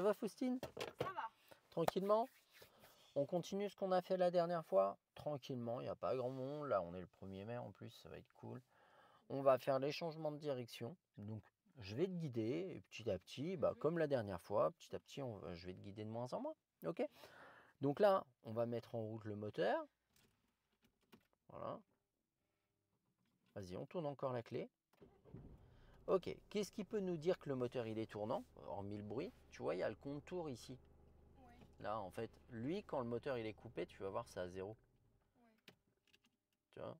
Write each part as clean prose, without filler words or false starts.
Ça va, Faustine? Ça va. Tranquillement? On continue ce qu'on a fait la dernière fois? Tranquillement, il n'y a pas grand monde. Là, on est le 1er mai en plus, ça va être cool. On va faire les changements de direction. Donc, je vais te guider et petit à petit, comme la dernière fois, petit à petit, je vais te guider de moins en moins. Ok? Donc là, on va mettre en route le moteur. Voilà. Vas-y, on tourne encore la clé. Ok, qu'est-ce qui peut nous dire que le moteur il est tournant, hormis le bruit? Tu vois, il y a le contour ici. Ouais. Là, en fait, lui, quand le moteur il est coupé, tu vas voir, c'est à 0. Ouais. Tu vois?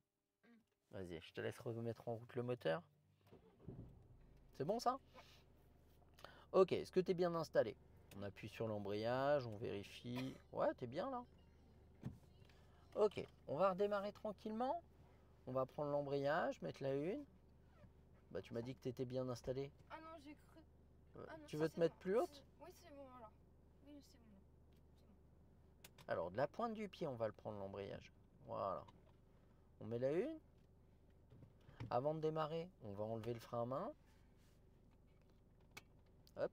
Vas-y, je te laisse remettre en route le moteur. C'est bon ça? Ok, est-ce que tu es bien installé? On appuie sur l'embrayage, on vérifie. Ouais, tu es bien là. Ok, on va redémarrer tranquillement. On va prendre l'embrayage, mettre la une. Bah, tu m'as dit que tu étais bien installé. Ah non, j'ai cru. Ah non, Tu ça, veux te c'est mettre bon. plus haute? Oui, c'est bon alors. Oui, c'est bon. C'est bon. Alors, de la pointe du pied, on va le prendre l'embrayage. Voilà. On met la une. Avant de démarrer, on va enlever le frein à main. Hop,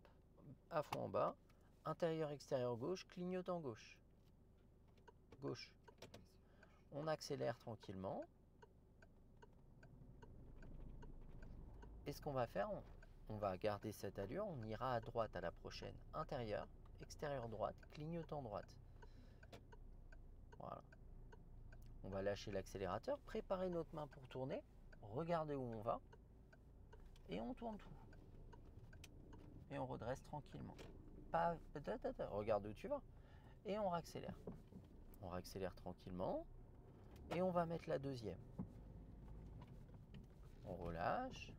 à fond en bas. Intérieur, extérieur gauche, clignotant gauche. Gauche. On accélère tranquillement. Et ce qu'on va faire, on va garder cette allure. On ira à droite à la prochaine. Intérieur, extérieur droite, clignotant droite. Voilà. On va lâcher l'accélérateur, préparer notre main pour tourner. Regardez où on va. Et on tourne tout. Et on redresse tranquillement. Pas, regarde où tu vas. Et on réaccélère. On réaccélère tranquillement. Et on va mettre la deuxième. On relâche.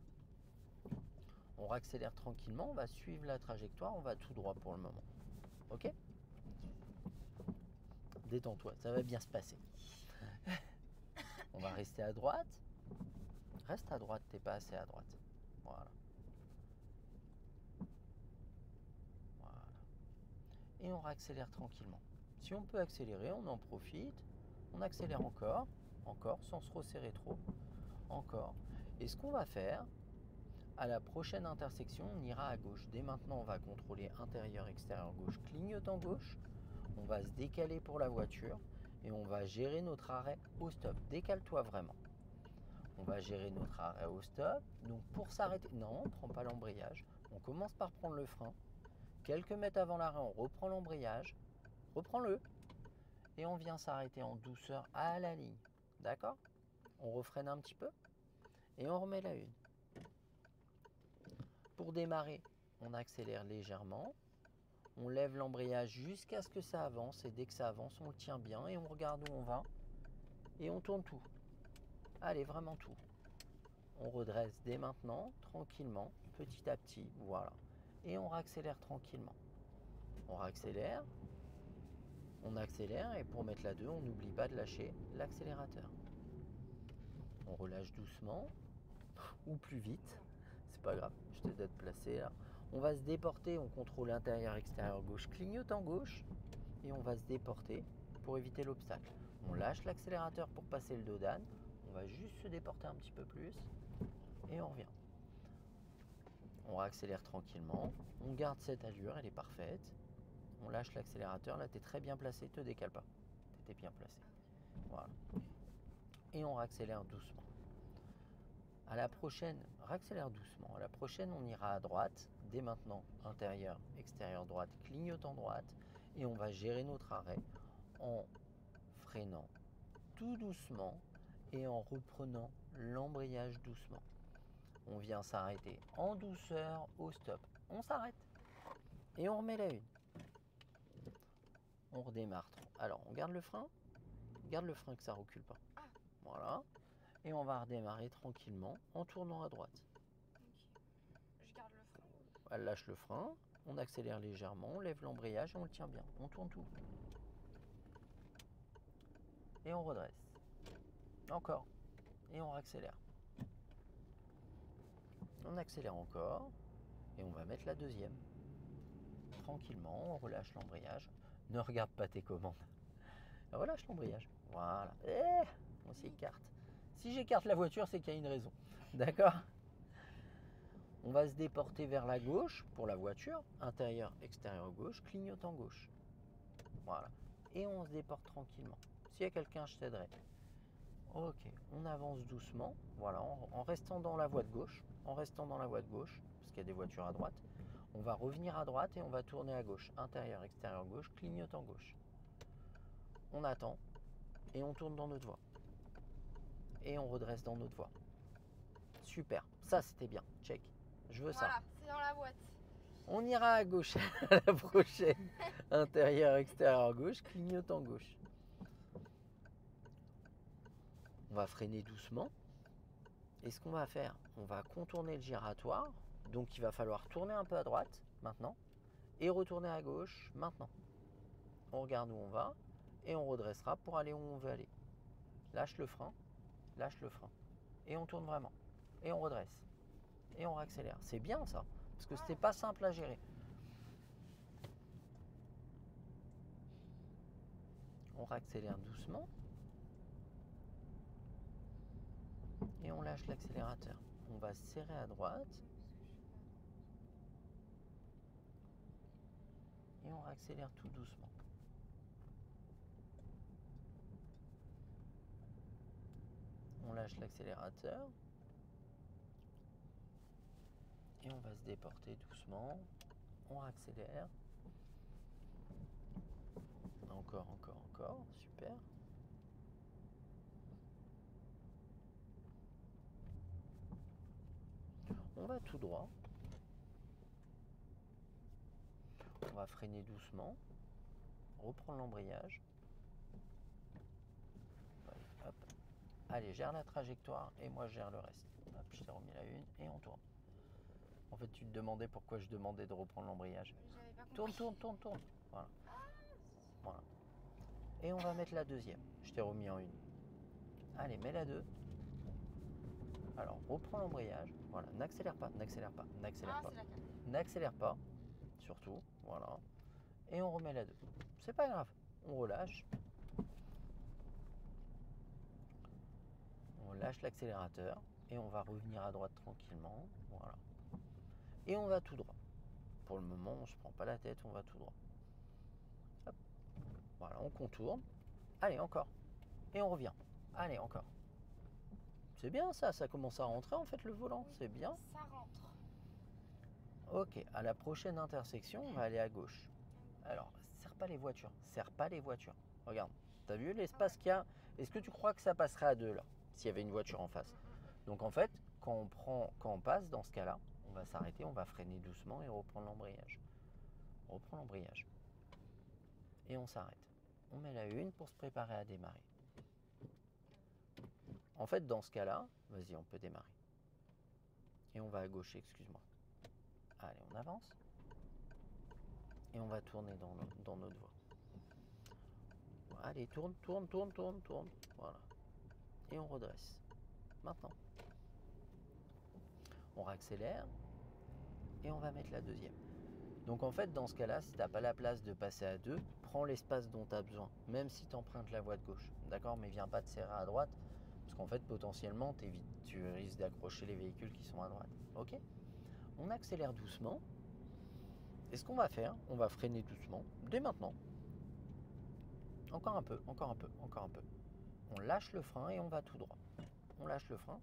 On réaccélère tranquillement. On va suivre la trajectoire. On va tout droit pour le moment. Ok? Détends-toi, ça va bien se passer. On va rester à droite. Reste à droite, t'es pas assez à droite. Voilà. Voilà. Et on réaccélère tranquillement. Si on peut accélérer, on en profite. On accélère encore. Encore, sans se resserrer trop. Encore. Et ce qu'on va faire, à la prochaine intersection, on ira à gauche. Dès maintenant, on va contrôler intérieur, extérieur, gauche, clignotant gauche. On va se décaler pour la voiture et on va gérer notre arrêt au stop. Décale-toi vraiment. On va gérer notre arrêt au stop. Donc pour s'arrêter, non, on ne prend pas l'embrayage. On commence par prendre le frein. Quelques mètres avant l'arrêt, on reprend l'embrayage. Reprends-le. Et on vient s'arrêter en douceur à la ligne. D'accord? On refreine un petit peu. Et on remet la une. Pour démarrer, on accélère légèrement. On lève l'embrayage jusqu'à ce que ça avance. Et dès que ça avance, on le tient bien. Et on regarde où on va. Et on tourne tout. Allez, vraiment tout. On redresse dès maintenant, tranquillement, petit à petit, voilà. Et on réaccélère tranquillement. On réaccélère, on accélère et pour mettre la 2, on n'oublie pas de lâcher l'accélérateur. On relâche doucement ou plus vite, c'est pas grave, je te donne de placer là. On va se déporter, on contrôle intérieur, extérieur, gauche, clignotant gauche et on va se déporter pour éviter l'obstacle. On lâche l'accélérateur pour passer le dos d'âne, on va juste se déporter un petit peu plus et on revient. On réaccélère tranquillement, on garde cette allure, elle est parfaite. On lâche l'accélérateur, là tu es très bien placé, te décale pas. Tu étais bien placé. Voilà. Et on réaccélère doucement. À la prochaine, réaccélère doucement. À la prochaine, on ira à droite, dès maintenant, intérieur, extérieur droite, clignotant droite. Et on va gérer notre arrêt en freinant tout doucement et en reprenant l'embrayage doucement. On vient s'arrêter en douceur au stop. On s'arrête et on remet la une. On redémarre. Alors, on garde le frein. Garde le frein que ça recule pas. Ah. Voilà. Et on va redémarrer tranquillement en tournant à droite. Ok. Je garde le frein. Elle lâche le frein. On accélère légèrement. On lève l'embrayage et on le tient bien. On tourne tout. Et on redresse. Encore. Et on réaccélère. On accélère encore. Et on va mettre la deuxième. Tranquillement, on relâche l'embrayage. Ne regarde pas tes commandes. Relâche l'embrayage. Voilà. On s'écarte. Si j'écarte la voiture, c'est qu'il y a une raison. D'accord? On va se déporter vers la gauche pour la voiture, intérieur, extérieur gauche, clignotant gauche. Voilà. Et on se déporte tranquillement. S'il y a quelqu'un, je t'aiderai. Ok, on avance doucement, voilà, en restant dans la voie de gauche, parce qu'il y a des voitures à droite. On va revenir à droite et on va tourner à gauche, intérieur, extérieur gauche, clignotant gauche. On attend et on tourne dans notre voie. Et on redresse dans notre voie. Super, ça c'était bien, check. Je veux ça. Voilà, c'est dans la boîte. On ira à gauche à la prochaine. Intérieur, extérieur gauche, clignotant gauche. On va freiner doucement. Et ce qu'on va faire, on va contourner le giratoire. Donc il va falloir tourner un peu à droite maintenant. Et retourner à gauche maintenant. On regarde où on va. Et on redressera pour aller où on veut aller. Lâche le frein. Lâche le frein. Et on tourne vraiment. Et on redresse. Et on réaccélère. C'est bien ça. Parce que c'était pas simple à gérer. On réaccélère doucement. Et on lâche l'accélérateur. On va serrer à droite. Et on réaccélère tout doucement. On lâche l'accélérateur. Et on va se déporter doucement. On réaccélère. Encore, encore, encore. Super. On va tout droit. On va freiner doucement. Reprendre l'embrayage. Hop. Allez, gère la trajectoire et moi je gère le reste. Hop, je t'ai remis la une et on tourne. En fait, tu te demandais pourquoi je demandais de reprendre l'embrayage. J'avais pas compris. Tourne, tourne, tourne, tourne. Voilà. Voilà. Et on va mettre la deuxième. Je t'ai remis en une. Allez, mets la 2. Alors, reprends l'embrayage. Voilà, n'accélère pas, n'accélère pas, n'accélère Ah, pas. c'est la 4. N'accélère pas, surtout. Voilà. Et on remet la 2. C'est pas grave. On relâche. On lâche l'accélérateur. Et on va revenir à droite tranquillement. Voilà. Et on va tout droit. Pour le moment, on ne se prend pas la tête, on va tout droit. Hop. Voilà, on contourne. Allez, encore. Et on revient. Allez, encore. C'est bien ça, ça commence à rentrer en fait le volant, Oui, c'est bien. Ça rentre. Ok, à la prochaine intersection, on va aller à gauche. Alors, serre pas les voitures, serre pas les voitures. Regarde, t'as vu l'espace qu'il y a? Est-ce que tu crois que ça passerait à deux là, s'il y avait une voiture en face? Donc en fait, quand on passe dans ce cas-là, on va s'arrêter, on va freiner doucement et reprendre l'embrayage. On reprend l'embrayage. Et on s'arrête. On met la une pour se préparer à démarrer. En fait, dans ce cas-là, vas-y, on peut démarrer. Et on va à gauche, excuse-moi. Allez, on avance. Et on va tourner dans notre voie. Allez, tourne, tourne, tourne, tourne, tourne. Voilà. Et on redresse. Maintenant. On réaccélère. Et on va mettre la deuxième. Donc en fait, dans ce cas-là, si tu n'as pas la place de passer à deux, prends l'espace dont tu as besoin. Même si tu empruntes la voie de gauche. D'accord? Mais viens pas te serrer à droite. Parce qu'en fait, potentiellement, tu risques d'accrocher les véhicules qui sont à droite. Ok? On accélère doucement. Et ce qu'on va faire, on va freiner doucement, dès maintenant. Encore un peu, encore un peu, encore un peu. On lâche le frein et on va tout droit. On lâche le frein.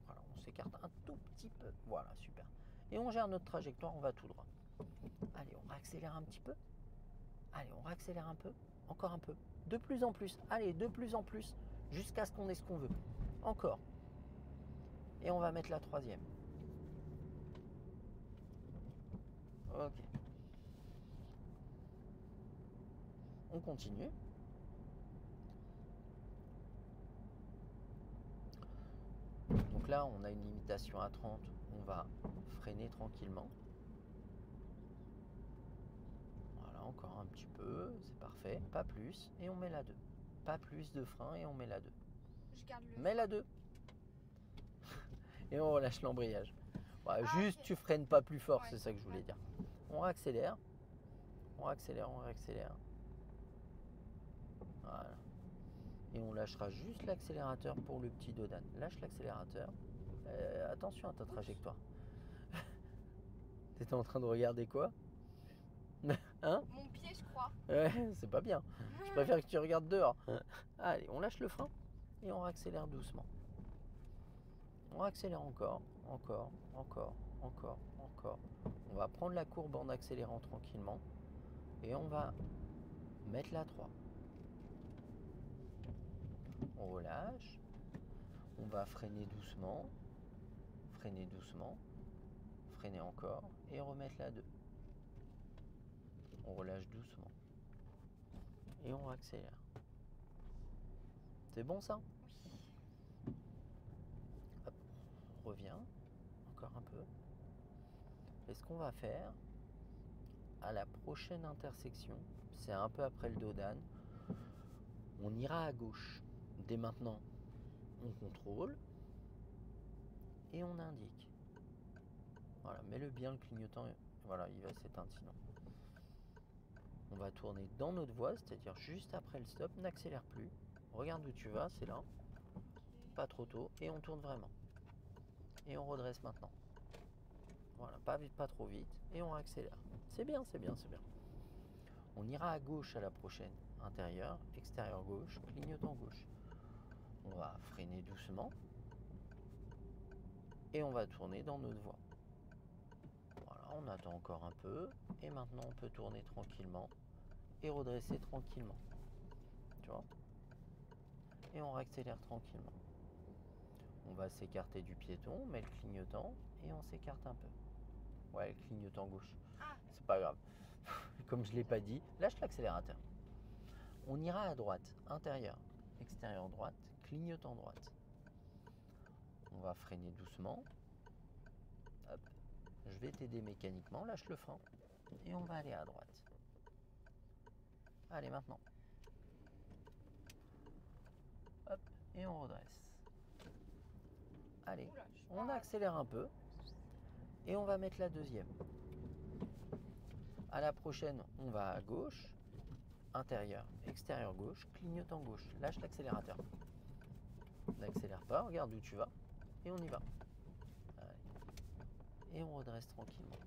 Voilà, on s'écarte un tout petit peu. Voilà, super. Et on gère notre trajectoire, on va tout droit. Allez, on réaccélère un petit peu. Allez, on réaccélère un peu. Encore un peu. De plus en plus. Allez, de plus en plus. Jusqu'à ce qu'on ait ce qu'on veut. Encore. Et on va mettre la troisième. Ok. On continue. Donc là, on a une limitation à 30. On va freiner tranquillement. Voilà, encore un petit peu. C'est parfait. Pas plus. Et on met la 2. Pas plus de frein et on met la 2. Je garde le. Mets la 2. Et on relâche l'embrayage. Voilà, Ah, juste, ok. tu freines pas plus fort, Ouais. c'est ça que je voulais dire. On réaccélère. On réaccélère, on réaccélère. Voilà. Et on lâchera juste l'accélérateur pour le petit dodan. Lâche l'accélérateur. Attention à ta trajectoire. T'étais en train de regarder quoi? Hein? Mon pied, je crois. Ouais, c'est pas bien. Je préfère que tu regardes dehors. Allez, on lâche le frein et on accélère doucement. On accélère encore, encore, encore, encore, encore. On va prendre la courbe en accélérant tranquillement et on va mettre la 3. On relâche. On va freiner doucement, freiner encore et remettre la 2. On relâche doucement et on accélère. C'est bon ça? Oui. Hop, on revient encore un peu. Et ce qu'on va faire à la prochaine intersection, c'est un peu après le dos d'âne, on ira à gauche. Dès maintenant, on contrôle et on indique. Voilà, mets-le bien le clignotant. Voilà, il va s'éteindre sinon. On va tourner dans notre voie, c'est-à-dire juste après le stop, n'accélère plus. Regarde où tu vas, c'est là. Pas trop tôt et on tourne vraiment. Et on redresse maintenant. Voilà, pas vite, pas trop vite et on accélère. C'est bien, c'est bien, c'est bien. On ira à gauche à la prochaine. Intérieur, extérieur gauche, clignotant gauche. On va freiner doucement et on va tourner dans notre voie. Voilà, on attend encore un peu et maintenant on peut tourner tranquillement et redresser tranquillement. Tu vois? Et on accélère tranquillement. On va s'écarter du piéton, on met le clignotant et on s'écarte un peu. Ouais, le clignotant gauche. Ah. C'est pas grave. Comme je ne l'ai pas dit, lâche l'accélérateur. On ira à droite, intérieur, extérieur droite, clignotant droite. On va freiner doucement. Hop. Je vais t'aider mécaniquement, lâche le frein. Et on va aller à droite. Allez, maintenant. Hop, et on redresse. Allez, Oula, on accélère un peu. Et on va mettre la deuxième. À la prochaine, on va à gauche. Intérieur, extérieur gauche, clignotant gauche. Lâche l'accélérateur. N'accélère pas, regarde où tu vas. Et on y va. Allez. Et on redresse tranquillement.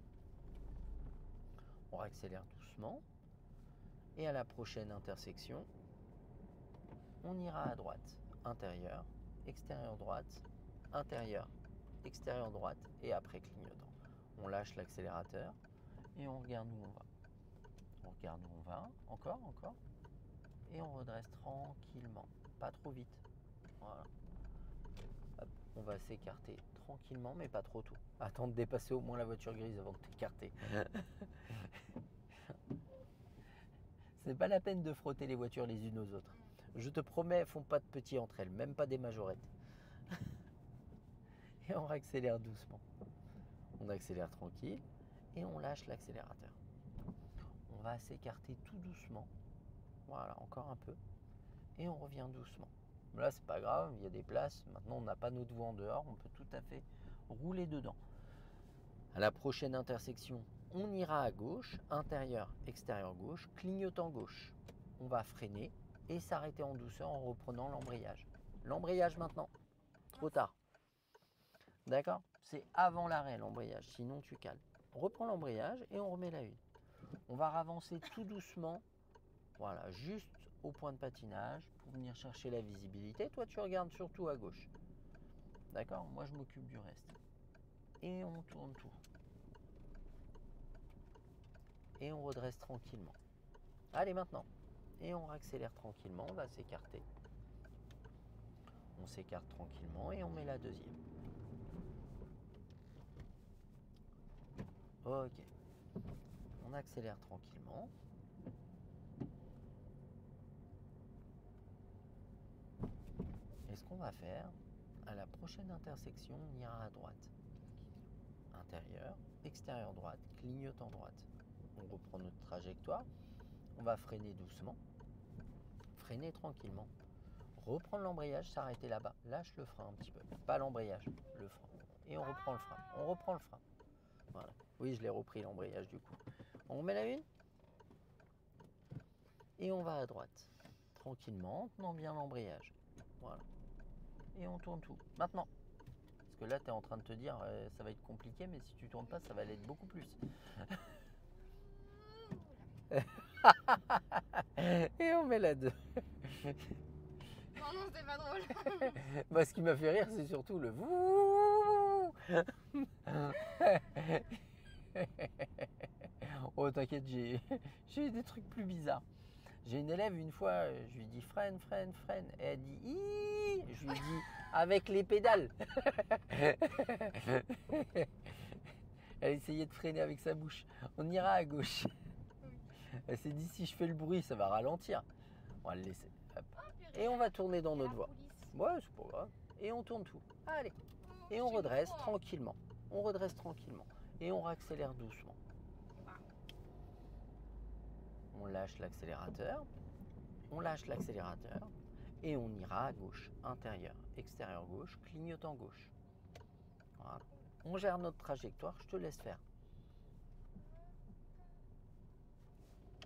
On accélère doucement. Et à la prochaine intersection, on ira à droite. Intérieur, extérieur droite, intérieur, extérieur droite et après clignotant. On lâche l'accélérateur et on regarde où on va. On regarde où on va, encore, encore. Et on redresse tranquillement, pas trop vite. Voilà. Hop, on va s'écarter tranquillement, mais pas trop tôt. Attends de dépasser au moins la voiture grise avant de t'écarter. Ce n'est pas la peine de frotter les voitures les unes aux autres. Je te promets, elles font pas de petits entre elles, même pas des majorettes. Et on accélère doucement. On accélère tranquille et on lâche l'accélérateur. On va s'écarter tout doucement. Voilà, encore un peu. Et on revient doucement. Là, c'est pas grave, il y a des places. Maintenant, on n'a pas notre voie en dehors. On peut tout à fait rouler dedans. À la prochaine intersection, on ira à gauche, intérieur, extérieur gauche, clignotant gauche. On va freiner et s'arrêter en douceur en reprenant l'embrayage. L'embrayage maintenant. Trop tard. D'accord? C'est avant l'arrêt l'embrayage, sinon tu cales. On reprend l'embrayage et on remet la une. On va avancer tout doucement, voilà, juste au point de patinage pour venir chercher la visibilité. Toi, tu regardes surtout à gauche. D'accord? Moi, je m'occupe du reste. Et on tourne tout. Et on redresse tranquillement. Allez, maintenant. Et on accélère tranquillement, on va s'écarter. On s'écarte tranquillement et on met la deuxième. Ok. On accélère tranquillement. Et ce qu'on va faire, à la prochaine intersection, on ira à droite. Intérieur, extérieur droite, clignotant droite. On reprend notre trajectoire. On va freiner doucement. Freiner tranquillement. Reprendre l'embrayage, s'arrêter là-bas. Lâche le frein un petit peu. Pas l'embrayage, le frein. Et on reprend le frein. On reprend le frein. Voilà. Oui, je l'ai repris l'embrayage du coup. On remet la une. Et on va à droite. Tranquillement, en tenant bien l'embrayage. Voilà. Et on tourne tout. Maintenant. Parce que là, tu es en train de te dire, ça va être compliqué, mais si tu tournes pas, ça va l'être beaucoup plus. Et on met la 2. Non, non, c'est pas drôle. Bah, ce qui m'a fait rire, c'est surtout le vouh. Oh, t'inquiète, j'ai des trucs plus bizarres. J'ai une élève, une fois, je lui dis freine, freine, freine. Et elle dit Ih. Je lui dis avec les pédales. Elle essayait de freiner avec sa bouche. On ira à gauche. Elle s'est dit si je fais le bruit, ça va ralentir. On va le laisser. Hop. Et on va tourner dans notre voie. Ouais, c'est pas grave. Et on tourne tout. Allez. Et on redresse tranquillement. On redresse tranquillement. Et on réaccélère doucement. On lâche l'accélérateur. On lâche l'accélérateur. Et on ira à gauche. Intérieur, extérieur gauche, clignotant gauche. Voilà. On gère notre trajectoire. Je te laisse faire.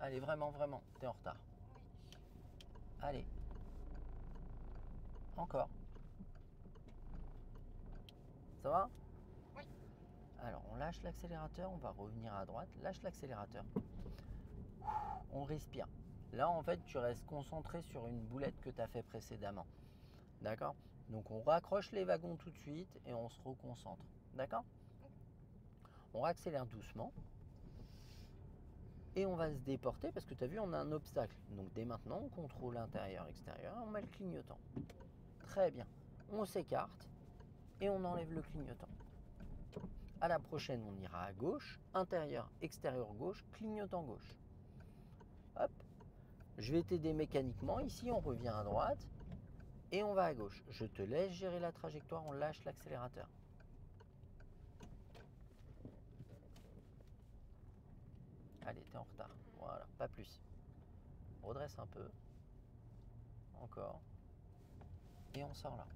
Allez, vraiment, vraiment. T'es en retard. Allez. Encore. Ça va? Oui. Alors, on lâche l'accélérateur, on va revenir à droite. Lâche l'accélérateur. On respire. Là, en fait, tu restes concentré sur une boulette que tu as fait précédemment. D'accord? Donc, on raccroche les wagons tout de suite et on se reconcentre. D'accord? On réaccélère doucement. Et on va se déporter parce que tu as vu, on a un obstacle. Donc, dès maintenant, on contrôle intérieur, extérieur. On met le clignotant. Très bien. On s'écarte et on enlève le clignotant. À la prochaine, on ira à gauche, intérieur, extérieur gauche, clignotant gauche. Hop. Je vais t'aider mécaniquement. Ici, on revient à droite et on va à gauche. Je te laisse gérer la trajectoire, on lâche l'accélérateur. Allez, t'es en retard. Voilà, pas plus. Redresse un peu. Encore. Et on sort là.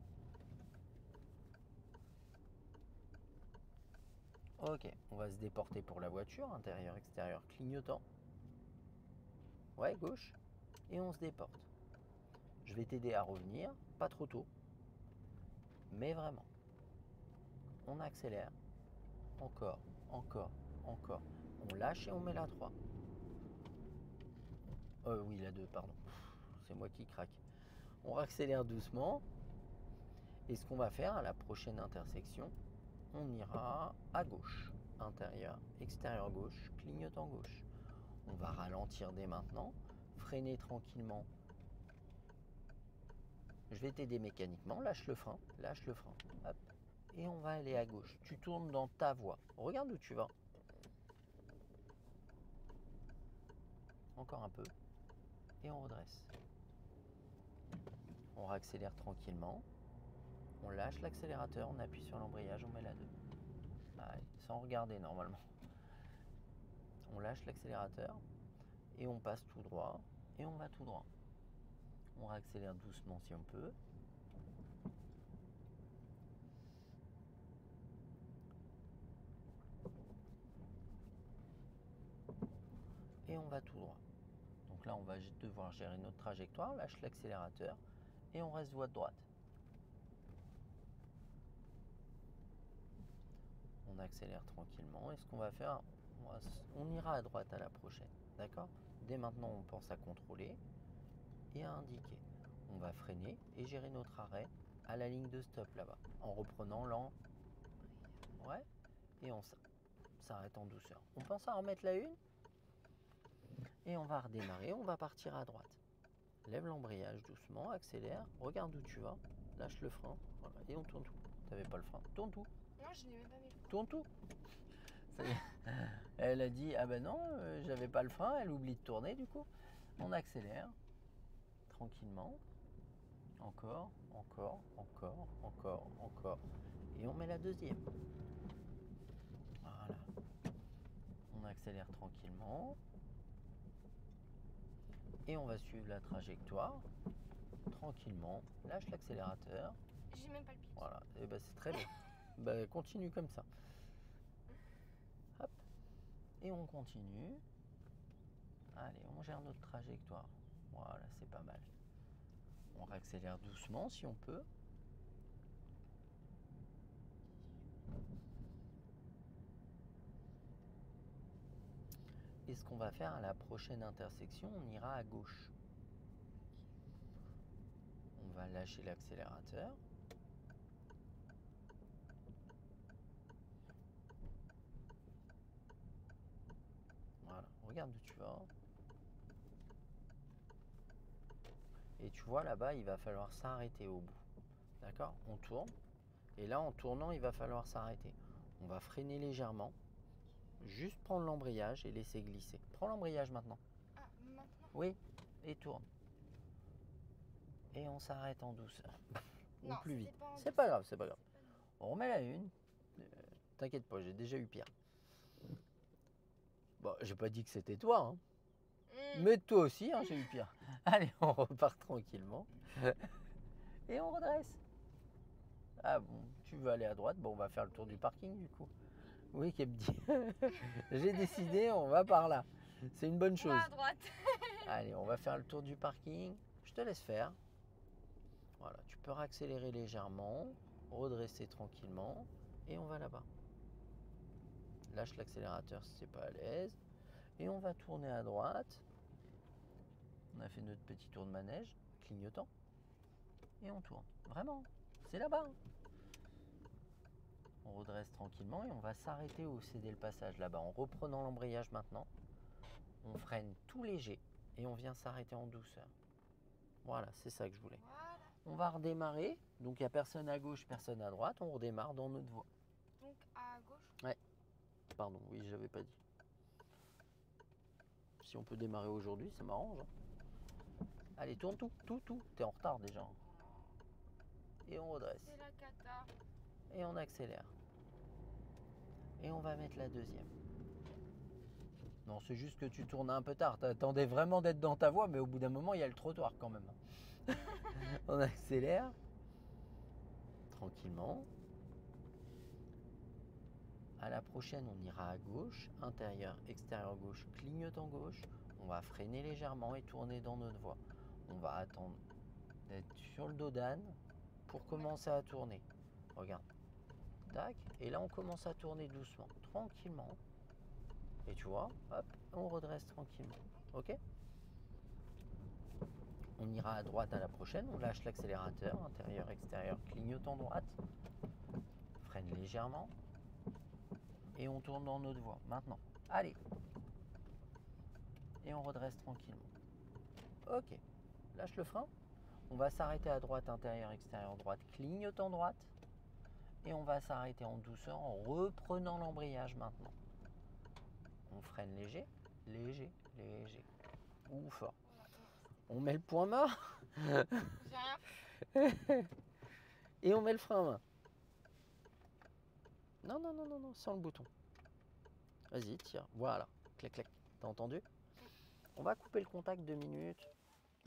Ok, on va se déporter pour la voiture, intérieur, extérieur, clignotant. Ouais, gauche. Et on se déporte. Je vais t'aider à revenir, pas trop tôt, mais vraiment. On accélère. Encore, encore, encore. On lâche et on met la 3. Oui, la 2, pardon. C'est moi qui craque. On accélère doucement. Et ce qu'on va faire à la prochaine intersection, on ira à gauche. Intérieur, extérieur gauche, clignotant gauche. On va ralentir dès maintenant, freiner tranquillement. Je vais t'aider mécaniquement, lâche le frein, hop, et on va aller à gauche. Tu tournes dans ta voie. Regarde où tu vas. Encore un peu, et on redresse. On réaccélère tranquillement. On lâche l'accélérateur, on appuie sur l'embrayage, on met la 2. Allez, sans regarder normalement. On lâche l'accélérateur et on passe tout droit et on va tout droit. On réaccélère doucement si on peut. Et on va tout droit. Donc là, on va devoir gérer notre trajectoire, lâche l'accélérateur et on reste voie de droite. On accélère tranquillement et ce qu'on va faire, on ira à droite à la prochaine. D'accord? Dès maintenant, on pense à contrôler et à indiquer. On va freiner et gérer notre arrêt à la ligne de stop là-bas en reprenant l'en. Ouais. Et on s'arrête en douceur. On pense à remettre la 1 et on va redémarrer, on va partir à droite. Lève l'embrayage doucement, accélère, regarde où tu vas, lâche le frein, voilà, et on tourne tout. T'avais pas le frein, tourne tout. Non, je n'ai même pas mis le frein. Tourne tout. Ça y est. Elle a dit ah ben non, j'avais pas le frein, elle oublie de tourner du coup. On accélère tranquillement. Encore, encore, encore, encore, encore. Et on met la deuxième. Voilà. On accélère tranquillement. Et on va suivre la trajectoire tranquillement. Lâche l'accélérateur. J'ai même pas le pied. Voilà. Et ben c'est très bien. Ben, continue comme ça. Hop. Et on continue. Allez, on gère notre trajectoire. Voilà, c'est pas mal. On réaccélère doucement si on peut. Et ce qu'on va faire à la prochaine intersection, on ira à gauche. On va lâcher l'accélérateur. Voilà, regarde où tu vas. Et tu vois là-bas, il va falloir s'arrêter au bout. D'accord? On tourne. Et là, en tournant, il va falloir s'arrêter. On va freiner légèrement. Juste prendre l'embrayage et laisser glisser. Prends l'embrayage maintenant. Ah, maintenant? Oui, et tourne. Et on s'arrête en douceur. Ou Non, plus c'était vite. pas en C'est pas douceur. grave, c'est pas grave. On remet la une. T'inquiète pas, j'ai déjà eu pire. Bon, j'ai pas dit que c'était toi, hein. Mais toi aussi, hein, j'ai eu pire. Allez, on repart tranquillement. Et on redresse. Ah bon, tu veux aller à droite? Bon, on va faire le tour du parking du coup. Oui, qu'elle me dit. J'ai décidé, on va par là. C'est une bonne On chose. va à droite. Allez, on va faire le tour du parking. Je te laisse faire. Voilà, tu peux réaccélérer légèrement, redresser tranquillement, et on va là-bas. Lâche l'accélérateur si tu n'es pas à l'aise. Et on va tourner à droite. On a fait notre petit tour de manège, clignotant. Et on tourne. Vraiment, c'est là-bas. On redresse tranquillement et on va s'arrêter au céder le passage là-bas. En reprenant l'embrayage maintenant, on freine tout léger et on vient s'arrêter en douceur. Voilà, c'est ça que je voulais. Voilà. On va redémarrer. Donc il n'y a personne à gauche, personne à droite. On redémarre dans notre voie. Donc à gauche? Ouais. Pardon, oui, j'avais pas dit. Si on peut démarrer aujourd'hui, ça m'arrange. Allez, tourne tout. T'es en retard déjà. Et on redresse. C'est la cata. Et on accélère. Et on va mettre la deuxième. Non, c'est juste que tu tournes un peu tard. T'attendais vraiment d'être dans ta voie, mais au bout d'un moment, il y a le trottoir quand même. On accélère. Tranquillement. À la prochaine, on ira à gauche. Intérieur, extérieur gauche, clignotant gauche. On va freiner légèrement et tourner dans notre voie. On va attendre d'être sur le dos d'âne pour commencer à tourner. Regarde. Tac. Et là, on commence à tourner doucement, tranquillement. Et tu vois, hop, on redresse tranquillement. Ok? On ira à droite à la prochaine. On lâche l'accélérateur. Intérieur, extérieur, clignotant droite. Freine légèrement. Et on tourne dans notre voie. Maintenant. Allez. Et on redresse tranquillement. Ok. Lâche le frein. On va s'arrêter à droite, intérieur, extérieur, droite, clignotant droite. Et on va s'arrêter en douceur en reprenant l'embrayage maintenant. On freine léger, léger, léger. Ou fort. On met le point mort. J'ai rien. Et on met le frein à main. Non, sans le bouton. Vas-y, tire. Voilà. Clac, clac. T'as entendu? On va couper le contact 2 minutes.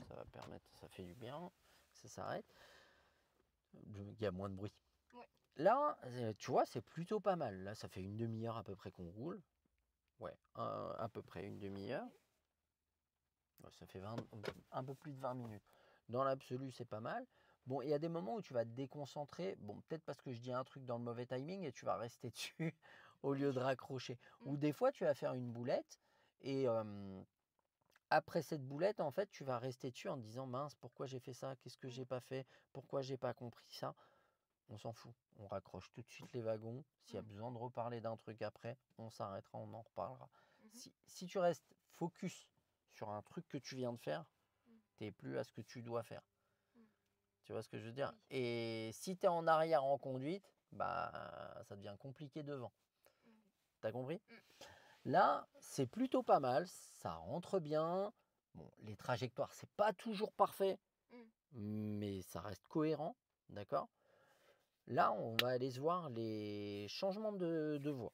Ça va permettre, ça fait du bien. Ça s'arrête. Il y a moins de bruit. Ouais. Là, tu vois, c'est plutôt pas mal. Là, ça fait une demi-heure à peu près qu'on roule. Ouais, à peu près une demi-heure. Ouais, ça fait un peu plus de 20 minutes. Dans l'absolu, c'est pas mal. Bon, il y a des moments où tu vas te déconcentrer. Bon, peut-être parce que je dis un truc dans le mauvais timing et tu vas rester dessus au lieu de raccrocher. Ou des fois, tu vas faire une boulette et après cette boulette, en fait, tu vas rester dessus en te disant mince, pourquoi j'ai fait ça? Qu'est-ce que j'ai pas fait? Pourquoi j'ai pas compris ça? On s'en fout. On raccroche tout de suite les wagons. S'il y a besoin de reparler d'un truc après, on s'arrêtera, on en reparlera. Si tu restes focus sur un truc que tu viens de faire, t'es plus à ce que tu dois faire. Tu vois ce que je veux dire? Et si tu es en arrière en conduite, bah ça devient compliqué devant. T'as compris? Là, c'est plutôt pas mal, ça rentre bien. Bon, les trajectoires, c'est pas toujours parfait, mais ça reste cohérent, d'accord? Là, on va aller se voir les changements de voie.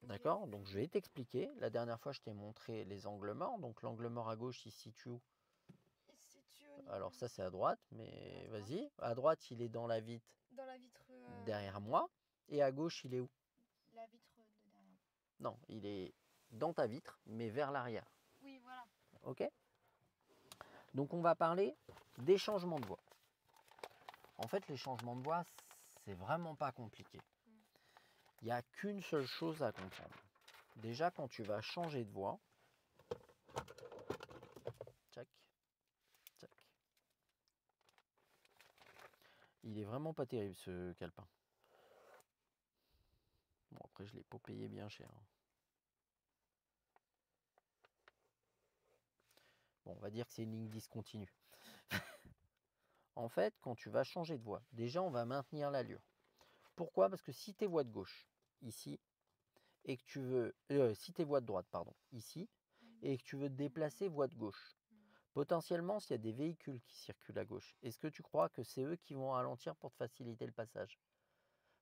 D'accord? Donc, je vais t'expliquer. La dernière fois, je t'ai montré les angles morts. Donc, l'angle mort à gauche, il se situe où? Alors, ça, c'est à droite, mais vas-y. À droite, il est dans la vitre. Dans la vitre. Derrière moi. Et à gauche, il est où? La vitre de derrière. Non, il est dans ta vitre, mais vers l'arrière. Oui, voilà. Ok? Donc, on va parler des changements de voie. En fait, les changements de voie, c'est vraiment pas compliqué. Il n'y a qu'une seule chose à comprendre. Déjà, quand tu vas changer de voie, Il est vraiment pas terrible ce calepin. Bon, après, je l'ai pas payé bien cher. Bon, on va dire que c'est une ligne discontinue. En fait, quand tu vas changer de voie, déjà, on va maintenir l'allure. Pourquoi? Parce que si tu es voie de gauche, ici, et que tu veux... si tu es voie de droite, pardon, ici, et que tu veux te déplacer voie de gauche, potentiellement, s'il y a des véhicules qui circulent à gauche, est-ce que tu crois que c'est eux qui vont ralentir pour te faciliter le passage?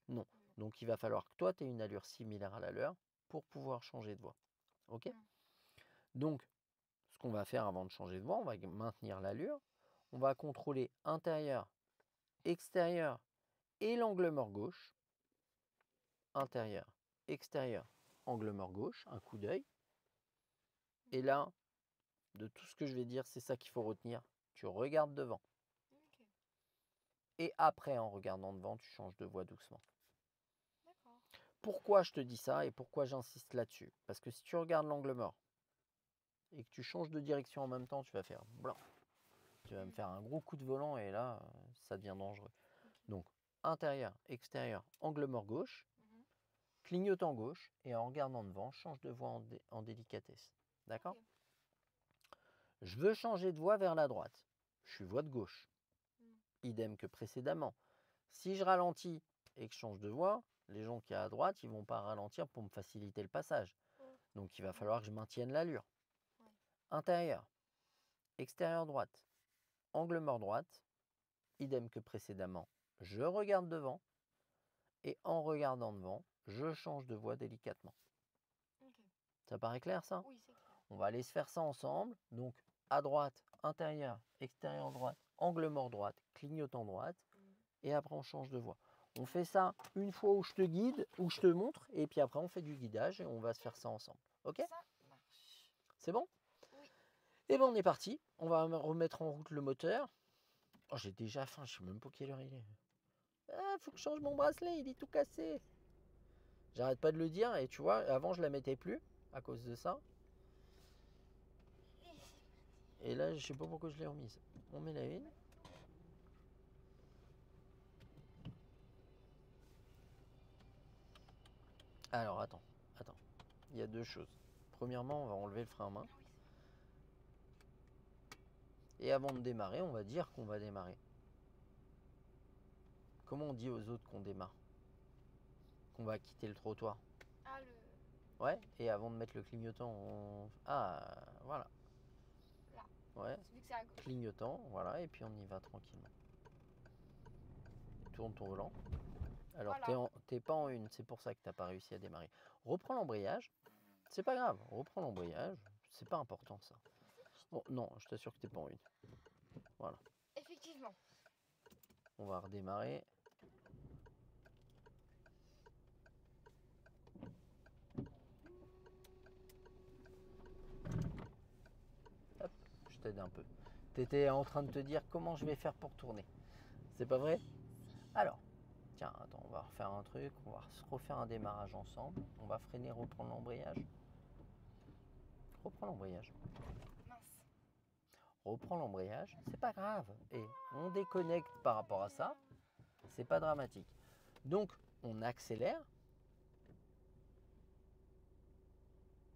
Non. Donc, il va falloir que toi, tu aies une allure similaire à la leur pour pouvoir changer de voie. OK? Donc, ce qu'on va faire avant de changer de voie, on va maintenir l'allure. On va contrôler intérieur, extérieur et l'angle mort gauche. Intérieur, extérieur, angle mort gauche, un coup d'œil. Et là, de tout ce que je vais dire, c'est ça qu'il faut retenir. Tu regardes devant. Et après, en regardant devant, tu changes de voie doucement. Pourquoi je te dis ça et pourquoi j'insiste là-dessus? Parce que si tu regardes l'angle mort et que tu changes de direction en même temps, tu vas faire blanc. Tu vas me faire un gros coup de volant et là, ça devient dangereux. Donc, intérieur, extérieur, angle mort gauche, clignotant gauche et en regardant devant, change de voie en délicatesse. D'accord? Je veux changer de voie vers la droite. Je suis voie de gauche. Idem que précédemment. Si je ralentis et que je change de voie, les gens qui sont à droite, ils ne vont pas ralentir pour me faciliter le passage. Donc, il va falloir que je maintienne l'allure. Intérieur, extérieur droite, angle mort droite, idem que précédemment. Je regarde devant et en regardant devant, je change de voie délicatement. Ça paraît clair ça? Oui, c'est clair. On va aller se faire ça ensemble. Donc, à droite, intérieur, extérieur droite, angle mort droite, clignotant droite. Et après, on change de voie. On fait ça une fois où je te guide, où je te montre. Et puis après, on fait du guidage et on va se faire ça ensemble. OK? Ça marche. C'est bon? Oui. Et bien, on est parti. On va remettre en route le moteur. Oh, j'ai déjà faim. Je ne sais même pas quelle heure il est. Ah, faut que je change mon bracelet. Il est tout cassé. J'arrête pas de le dire. Et tu vois, avant, je la mettais plus à cause de ça. Et là, je sais pas pourquoi je l'ai remise. On met la une. Alors, attends. Il y a deux choses. Premièrement, on va enlever le frein à main. Et avant de démarrer, on va dire qu'on va démarrer. Comment on dit aux autres qu'on démarre? Qu'on va quitter le trottoir. Ah, le... Ouais, et avant de mettre le clignotant, on... Ah, voilà. Là. Ouais, Celui que c'est à gauche. clignotant, voilà, et puis on y va tranquillement. Tourne ton volant. Alors, Voilà. t'es pas en une, c'est pour ça que t'as pas réussi à démarrer. Reprends l'embrayage. C'est pas grave, reprends l'embrayage. C'est pas important ça. Bon, non, je t'assure que t'es pas en une. Voilà. Effectivement. On va redémarrer. Hop, je t'aide un peu. T'étais en train de te dire comment je vais faire pour tourner. C'est pas vrai? Alors, tiens, attends, on va refaire un truc. On va se refaire un démarrage ensemble. On va freiner, reprendre l'embrayage. Reprends l'embrayage. Mince. Reprends l'embrayage. C'est pas grave. Et on déconnecte par rapport à ça. C'est pas dramatique. Donc, on accélère.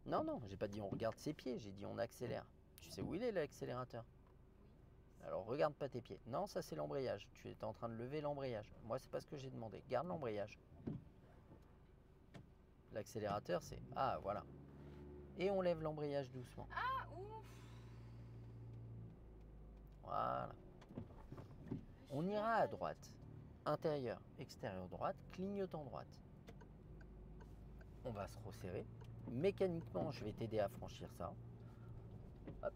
Non, non, j'ai pas dit on regarde ses pieds. J'ai dit on accélère. Tu sais où il est l'accélérateur? Alors regarde pas tes pieds. Non, ça c'est l'embrayage. Tu es en train de lever l'embrayage. Moi, c'est pas ce que j'ai demandé. Garde l'embrayage. L'accélérateur, c'est... Ah, voilà. Et on lève l'embrayage doucement. Ah, ouf. Voilà. On ira à droite. Intérieur, extérieur droite, clignotant droite. On va se resserrer. Mécaniquement, je vais t'aider à franchir ça. Hop.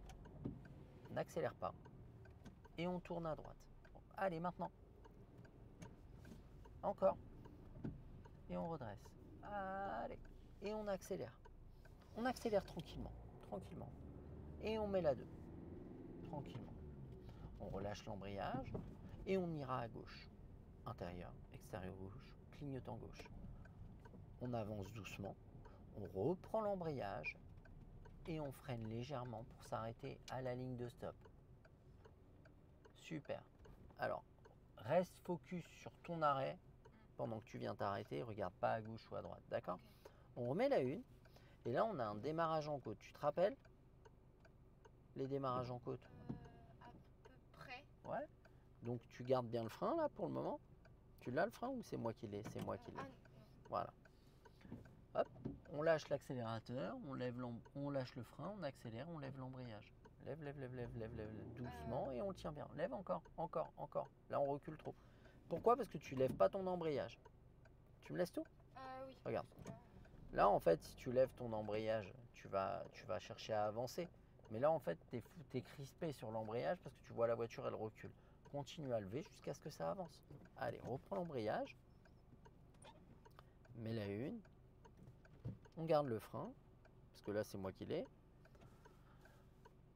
N'accélère pas. Et on tourne à droite. Bon, allez, maintenant. Encore. Et on redresse. Allez. Et on accélère. On accélère tranquillement. Tranquillement. Et on met la 2. Tranquillement. On relâche l'embrayage. Et on ira à gauche. Intérieur, extérieur gauche, clignotant gauche. On avance doucement. On reprend l'embrayage. Et on freine légèrement pour s'arrêter à la ligne de stop. Super. Alors, reste focus sur ton arrêt pendant que tu viens t'arrêter. Regarde pas à gauche ou à droite, d'accord? On remet la une. Et là, on a un démarrage en côte. Tu te rappelles les démarrages en côte? À peu près. Ouais. Donc, tu gardes bien le frein, là, pour le moment. Tu l'as, le frein, ou c'est moi qui l'ai? C'est moi qui l'ai. Ah, non. Voilà. Hop, on lâche l'accélérateur, on lâche le frein, on accélère, on lève l'embrayage. Lève, lève, lève, lève, lève, lève, doucement, et on le tient bien. Lève encore, encore, encore. Là, on recule trop. Pourquoi? Parce que tu lèves pas ton embrayage. Tu me laisses tout? Oui. Regarde. Là, en fait, si tu lèves ton embrayage, tu vas chercher à avancer. Mais là, en fait, tu es crispé sur l'embrayage parce que tu vois la voiture, elle recule. Continue à lever jusqu'à ce que ça avance. Allez, reprends l'embrayage. Mets la une. On garde le frein, parce que là, c'est moi qui l'ai.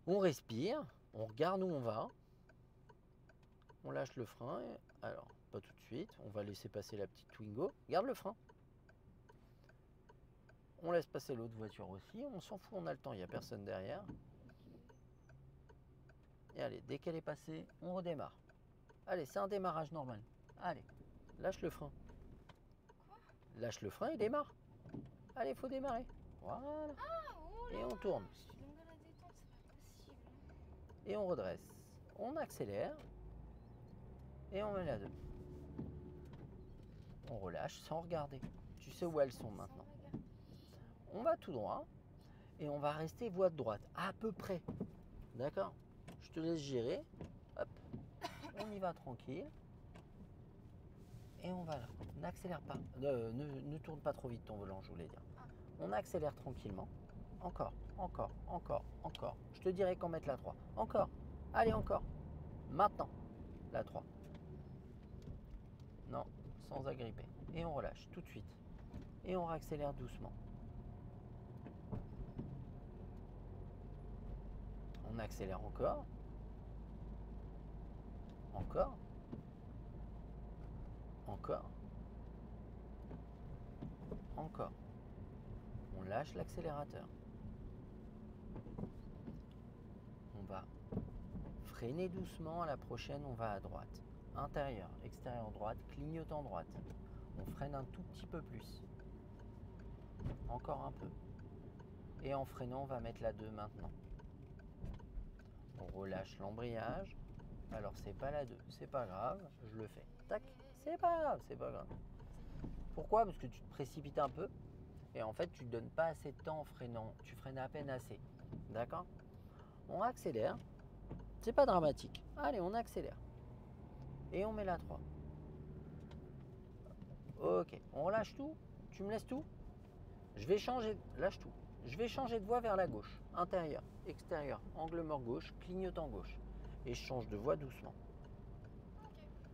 On respire. On regarde où on va. On lâche le frein. Alors, pas tout de suite. On va laisser passer la petite Twingo. Garde le frein. On laisse passer l'autre voiture aussi. On s'en fout, on a le temps. Il n'y a personne derrière. Et allez, dès qu'elle est passée, on redémarre. Allez, c'est un démarrage normal. Allez, lâche le frein. Quoi? Lâche le frein et démarre. Allez, il faut démarrer. Voilà. Et on tourne. Je suis dans la détente, c'est pas possible. Et on redresse. On accélère. Et on met la 2. On relâche sans regarder. Tu sais où elles sont maintenant. On va tout droit. Et on va rester voie de droite. À peu près. D'accord? Je te laisse gérer. Hop. On y va tranquille. Et on va là. N'accélère pas. Ne tourne pas trop vite ton volant, je voulais dire. On accélère tranquillement. Encore, encore, encore, encore. Je te dirai quand mettre la 3. Encore. Allez, encore. Maintenant. La 3. Non, sans agripper. Et on relâche tout de suite. Et on réaccélère doucement. On accélère encore. Encore. Encore. Encore. On lâche l'accélérateur. On va freiner doucement. À la prochaine, on va à droite. Intérieur, extérieur droite, clignotant droite. On freine un tout petit peu plus. Encore un peu. Et en freinant, on va mettre la 2 maintenant. On relâche l'embrayage. Alors, c'est pas la 2. C'est pas grave. Je le fais. Tac. C'est pas grave. C'est pas grave. Pourquoi? Parce que tu te précipites un peu. Et en fait, tu ne donnes pas assez de temps en freinant. Tu freines à peine assez. D'accord? On accélère. C'est pas dramatique. Allez, on accélère. Et on met la 3. Ok. On relâche tout? Tu me laisses tout? Je vais changer. Lâche tout. Je vais changer de voie vers la gauche. Intérieur, extérieur, angle mort gauche, clignotant gauche. Et je change de voie doucement.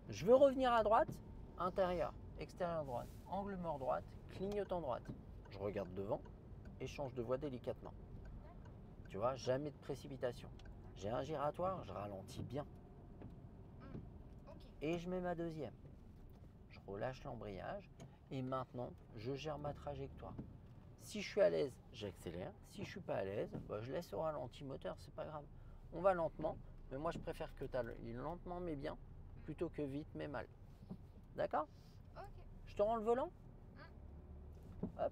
Je veux revenir à droite. Intérieur, extérieur droite, angle mort droite, clignotant droite. Je regarde devant et change de voie délicatement. Tu vois, jamais de précipitation. J'ai un giratoire, je ralentis bien. Et je mets ma deuxième. Je relâche l'embrayage et maintenant, je gère ma trajectoire. Si je suis à l'aise, j'accélère. Si je suis pas à l'aise, je laisse au ralenti moteur, c'est pas grave. On va lentement, mais moi je préfère que tu ailles lentement mais bien, plutôt que vite mais mal. D'accord? Je te rends le volant? Hop.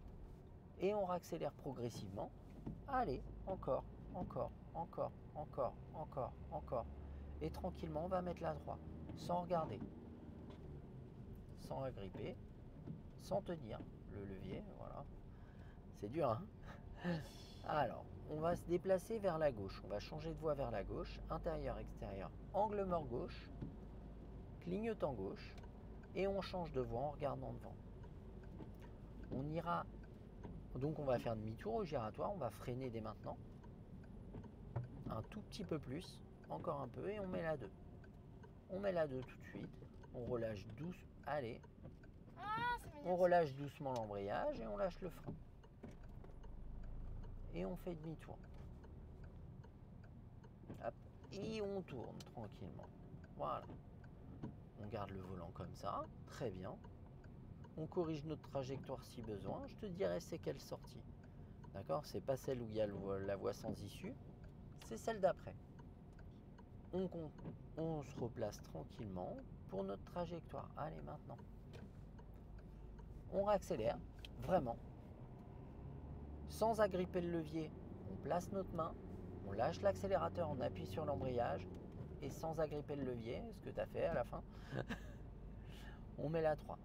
Et on réaccélère progressivement. Allez, encore, encore, encore, encore, encore, encore. Et tranquillement, on va mettre la 3, sans regarder, sans agripper, sans tenir le levier, voilà. C'est dur, hein? Alors, on va se déplacer vers la gauche. On va changer de voie vers la gauche. Intérieur, extérieur, angle mort gauche, clignotant gauche. Et on change de voie en regardant devant. On ira... Donc on va faire demi-tour au giratoire. On va freiner dès maintenant. Un tout petit peu plus. Encore un peu. Et on met la 2. On met la 2 tout de suite. On relâche doucement. Allez. On relâche doucement l'embrayage et on lâche le frein. Et on fait demi-tour. Hop. Et on tourne tranquillement. Voilà. On garde le volant comme ça. Très bien. On corrige notre trajectoire si besoin. Je te dirai c'est quelle sortie. D'accord? C'est pas celle où il y a la voie sans issue. C'est celle d'après. On se replace tranquillement. pour notre trajectoire. Allez, maintenant. On réaccélère, vraiment. Sans agripper le levier, on place notre main, on lâche l'accélérateur, on appuie sur l'embrayage, et sans agripper le levier, ce que tu as fait à la fin, on met la 3.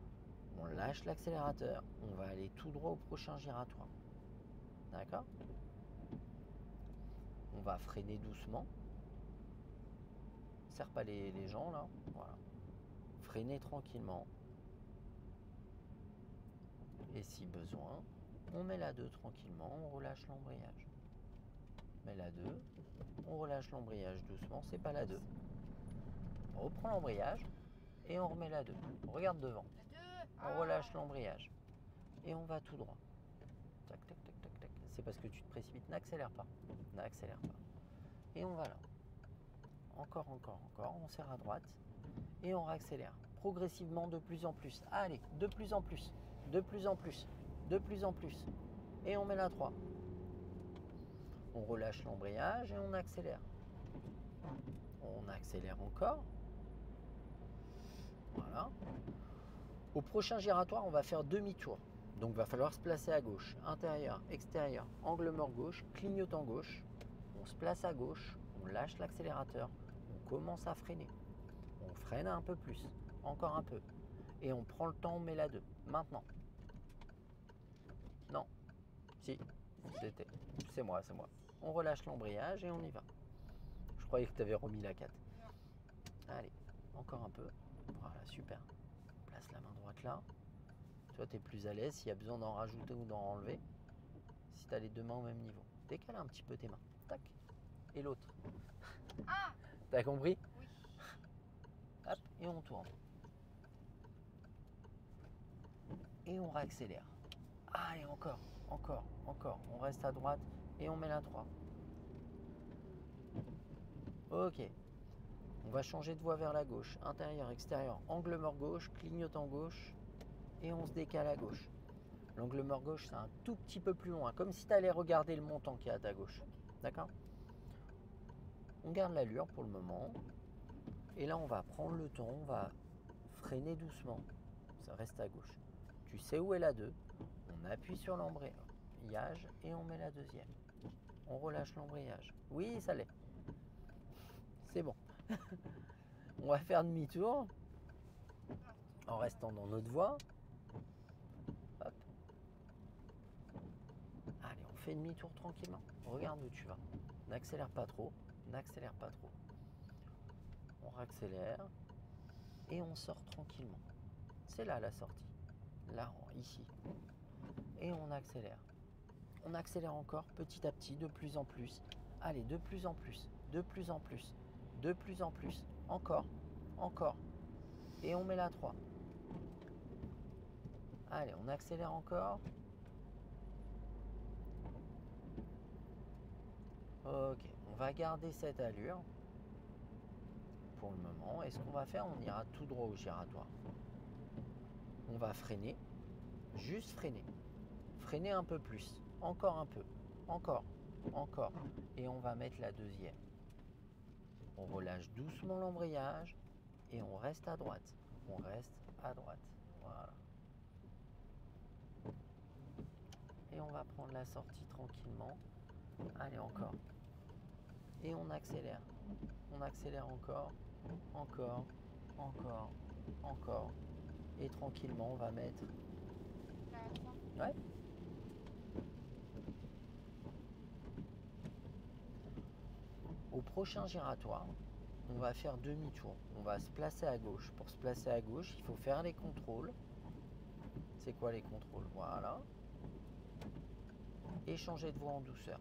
On lâche l'accélérateur, on va aller tout droit au prochain giratoire. D'accord? On va freiner doucement. Serre pas les gens là. Voilà. Freiner tranquillement. Et si besoin, on met la 2 tranquillement, on relâche l'embrayage. On met la 2, on relâche l'embrayage doucement, c'est pas la 2. On reprend l'embrayage et on remet la 2. On regarde devant. On relâche l'embrayage. Et on va tout droit. Tac, tac, tac, tac, tac. C'est parce que tu te précipites. N'accélère pas. N'accélère pas. Et on va là. Encore, encore, encore. On serre à droite. Et on réaccélère. Progressivement de plus en plus. Allez, de plus en plus. De plus en plus. De plus en plus. Et on met la 3. On relâche l'embrayage et on accélère. On accélère encore. Voilà. Au prochain giratoire, on va faire demi-tour. Donc il va falloir se placer à gauche, intérieur, extérieur, angle mort gauche, clignotant gauche. On se place à gauche, on lâche l'accélérateur, on commence à freiner. On freine un peu plus, encore un peu. Et on prend le temps, on met la 2. Maintenant. Non. Si. C'est moi, c'est moi. On relâche l'embrayage et on y va. Je croyais que tu avais remis la 4. Allez, encore un peu. Voilà, super. Place la main droite là. Toi, tu es plus à l'aise s'il y a besoin d'en rajouter ou d'en enlever. Si tu as les deux mains au même niveau. Décale un petit peu tes mains. Tac. Et l'autre. Ah! T'as compris? Oui. Hop, et on tourne. Et on réaccélère. Allez, encore, encore, encore. On reste à droite et on met la 3. Ok. On va changer de voie vers la gauche. Intérieur, extérieur, angle mort gauche, clignotant gauche. Et on se décale à gauche. L'angle mort gauche, c'est un tout petit peu plus loin, comme si tu allais regarder le montant qui est à ta gauche. D'accord? On garde l'allure pour le moment. Et là, on va prendre le temps, on va freiner doucement. Ça reste à gauche. Tu sais où est la 2. On appuie sur l'embrayage et on met la deuxième. On relâche l'embrayage. Oui, ça l'est. C'est bon. On va faire demi-tour en restant dans notre voie. Hop. Allez, on fait demi-tour tranquillement. Regarde où tu vas. N'accélère pas trop. N'accélère pas trop. On réaccélère et on sort tranquillement. C'est là la sortie. Là, ici. Et on accélère. On accélère encore petit à petit, de plus en plus. Allez, de plus en plus. De plus en plus. De plus en plus. Encore. Encore. Et on met la 3. Allez, on accélère encore. Ok, on va garder cette allure pour le moment. Et ce qu'on va faire, on ira tout droit au giratoire. On va freiner, juste freiner. Freiner un peu plus, encore un peu, encore, encore. Et on va mettre la deuxième. On relâche doucement l'embrayage et on reste à droite. On reste à droite. Voilà. Et on va prendre la sortie tranquillement. Allez, encore. Et on accélère. On accélère encore, encore, encore, encore. Et tranquillement, on va mettre... Ouais. Au prochain giratoire, on va faire demi-tour. On va se placer à gauche. Pour se placer à gauche, il faut faire les contrôles. C'est quoi les contrôles? Voilà. Et changer de voie en douceur.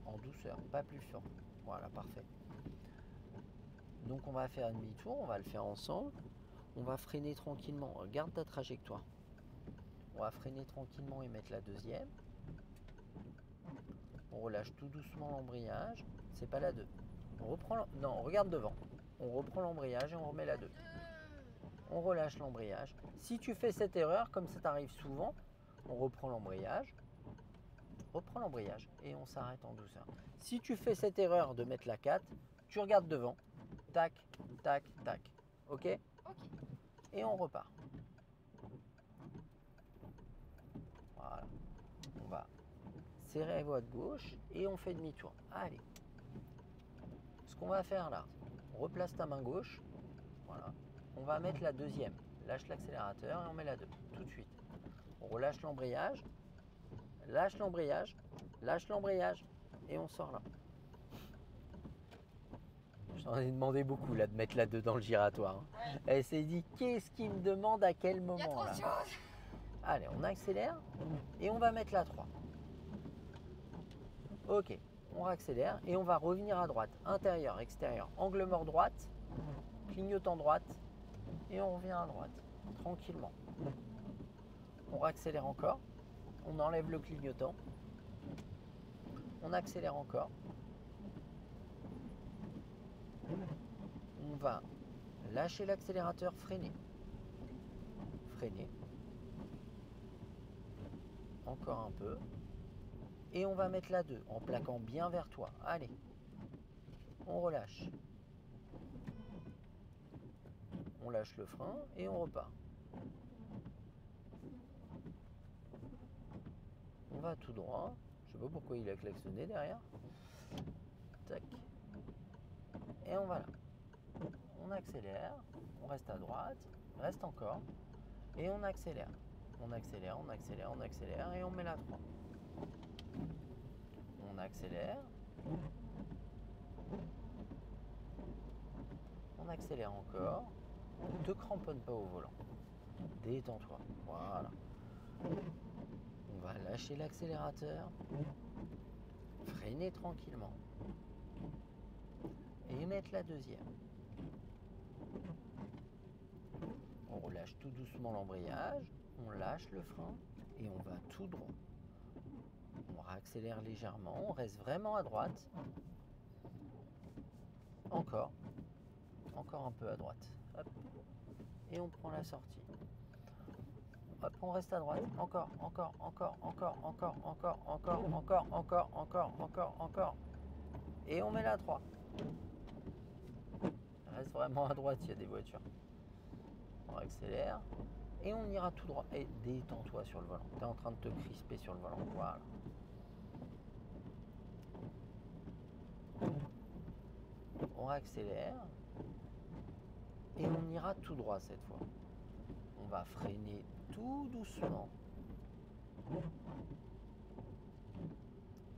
En douceur, pas plus fort. Voilà, parfait. Donc on va faire demi-tour, on va le faire ensemble. On va freiner tranquillement. Regarde ta trajectoire. On va freiner tranquillement et mettre la deuxième. On relâche tout doucement l'embrayage. C'est pas la 2. On reprend non, on regarde devant. On reprend l'embrayage et on remet la 2. On relâche l'embrayage. Si tu fais cette erreur, comme ça t'arrive souvent, on reprend l'embrayage. Reprends l'embrayage et on s'arrête en douceur. Si tu fais cette erreur de mettre la 4, tu regardes devant. Tac, tac, tac. Ok? Ok. Et on repart. Voilà. On va serrer la voie de gauche et on fait demi-tour. Allez. Ce qu'on va faire là, replace ta main gauche. Voilà. On va mettre la deuxième. Lâche l'accélérateur et on met la 2. Tout de suite. On relâche l'embrayage. Lâche l'embrayage. Lâche l'embrayage. Et on sort là. J'en ai demandé beaucoup là de mettre la 2 dans le giratoire. Hein. Ouais. Elle s'est dit qu'est-ce qu'il me demande à quel moment Il y a trop là. de choses. Allez, on accélère et on va mettre la 3. Ok, on accélère et on va revenir à droite. Intérieur, extérieur, angle mort droite, clignotant droite et on revient à droite, tranquillement. On accélère encore, on enlève le clignotant, on accélère encore. On va lâcher l'accélérateur, freiner. Freiner. Encore un peu. Et on va mettre la 2 en plaquant bien vers toi. Allez. On relâche. On lâche le frein et on repart. On va tout droit. Je sais pas pourquoi il a klaxonné derrière. Tac. Et on va là. On accélère. On reste à droite. Reste encore. Et on accélère. On accélère, on accélère, on accélère et on met la 3. On accélère. On accélère encore. Ne te cramponne pas au volant. Détends-toi. Voilà. On va lâcher l'accélérateur. Freiner tranquillement. Et mettre la deuxième. On relâche tout doucement l'embrayage. On lâche le frein. Et on va tout droit. On réaccélère légèrement. On reste vraiment à droite. Encore. Encore un peu à droite. Hop. Et on prend la sortie. Hop, on reste à droite. Encore, encore, encore, encore, encore, encore, encore, encore, encore, encore, encore, encore. Et on met la 3. Reste vraiment à droite, il y a des voitures. On accélère. Et on ira tout droit. Et détends-toi sur le volant. Tu es en train de te crisper sur le volant. Voilà. On accélère. Et on ira tout droit cette fois. On va freiner tout doucement.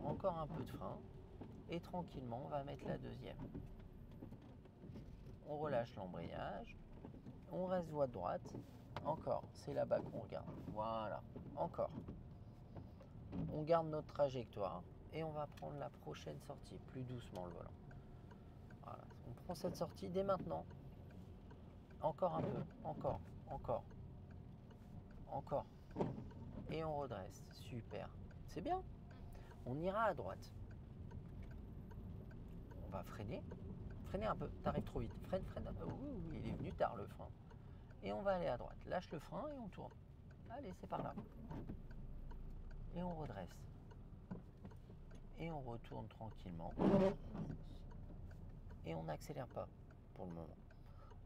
Encore un peu de frein. Et tranquillement, on va mettre la deuxième. On relâche l'embrayage. On reste voie de droite. Encore, c'est là-bas qu'on regarde. Voilà, encore. On garde notre trajectoire et on va prendre la prochaine sortie, plus doucement le volant. Voilà, on prend cette sortie dès maintenant. Encore un peu, encore, encore, encore. Et on redresse, super. C'est bien. On ira à droite. On va freiner. Freiner un peu, t'arrives trop vite. Freine, freine. Oui, il est venu tard le frein. Et on va aller à droite. Lâche le frein et on tourne. Allez, c'est par là. Et on redresse. Et on retourne tranquillement. Et on n'accélère pas pour le moment.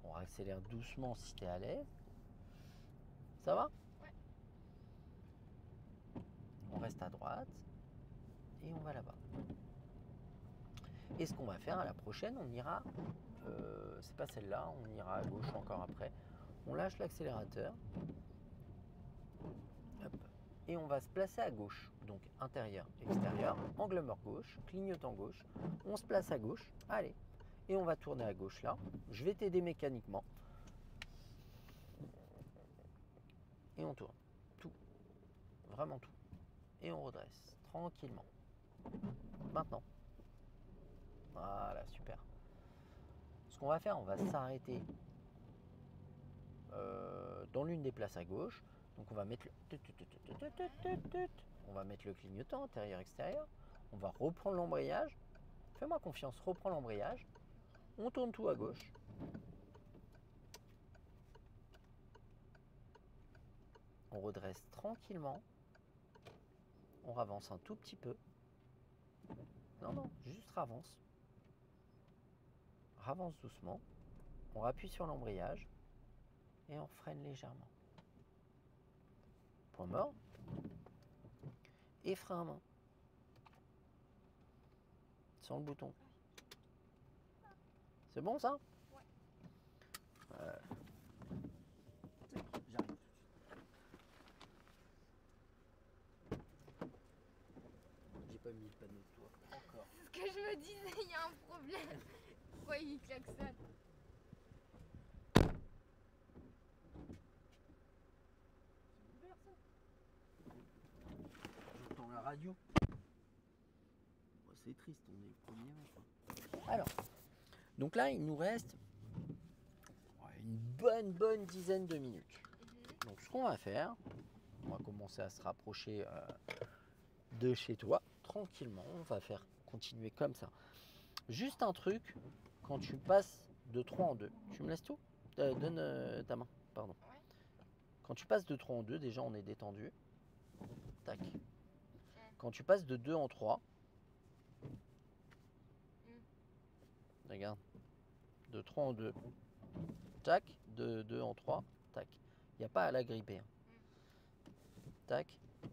On accélère doucement si tu es à l'aise. Ça va? Ouais. On reste à droite. Et on va là-bas. Et ce qu'on va faire à la prochaine, on ira... c'est pas celle-là, on ira à gauche encore après. On lâche l'accélérateur. Hop. Et on va se placer à gauche. Donc intérieur, extérieur, angle mort gauche, clignotant gauche. On se place à gauche. Allez. Et on va tourner à gauche là. Je vais t'aider mécaniquement. Et on tourne. Tout. Vraiment tout. Et on redresse. Tranquillement. Maintenant. Voilà, super. Ce qu'on va faire, on va s'arrêter dans l'une des places à gauche. Donc on va mettre on va mettre le clignotant intérieur-extérieur. On va reprendre l'embrayage. Fais-moi confiance, reprends l'embrayage. On tourne tout à gauche. On redresse tranquillement. On avance un tout petit peu. Non, juste avance. Avance doucement. On appuie sur l'embrayage. et on freine légèrement. Point mort. Et frein à main. Sans le bouton. C'est bon ça? Ouais. J'arrive. J'ai pas mis le panneau de toi. Encore. C'est ce que je me disais, il y a un problème. Pourquoi il klaxonne? J'entends la radio. Bon, c'est triste, on est le 1er mai, quoi. Alors, donc là, il nous reste une bonne dizaine de minutes. Donc, ce qu'on va faire, on va commencer à se rapprocher de chez toi, tranquillement. On va faire continuer comme ça. Juste un truc, quand tu passes de 3 en 2, tu me laisses tout? Donne ta main, pardon. Ouais. Quand tu passes de 3 en 2, déjà on est détendu. Tac. Quand tu passes de 2 en 3, regarde, de 3 en 2, tac, de 2 en 3, tac. Il n'y a pas à la gripper. Hein. Tac,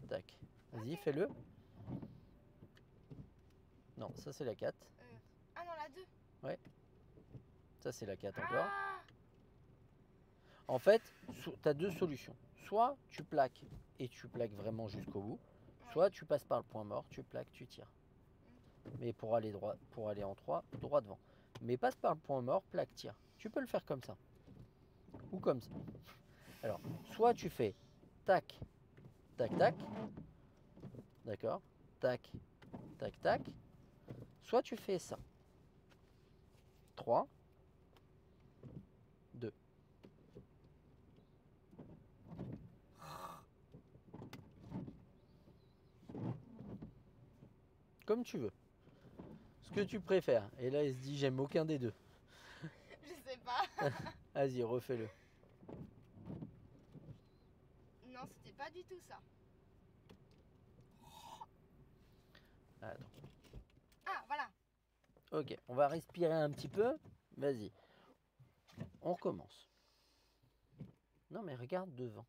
tac. Vas-y, fais-le. Non, ça c'est la 4. Ah non, la 2. Ouais. Ça c'est la 4 encore. Ah, En fait, tu as deux solutions. Soit tu plaques et tu plaques vraiment jusqu'au bout. Soit tu passes par le point mort, tu plaques, tu tires. Mais pour aller en 3, droit devant. Mais passe par le point mort, plaque, tire. Tu peux le faire comme ça. Ou comme ça. Alors, soit tu fais tac, tac, tac. D'accord? Tac, tac, tac. Soit tu fais ça. 3, 2. Comme tu veux. Ce que tu préfères. Et là, il se dit, j'aime aucun des deux. je sais pas. Vas-y, refais-le. Non, c'était pas du tout ça. Attends. Ah, voilà. Ok, on va respirer un petit peu. Vas-y. On recommence. Non, mais regarde devant.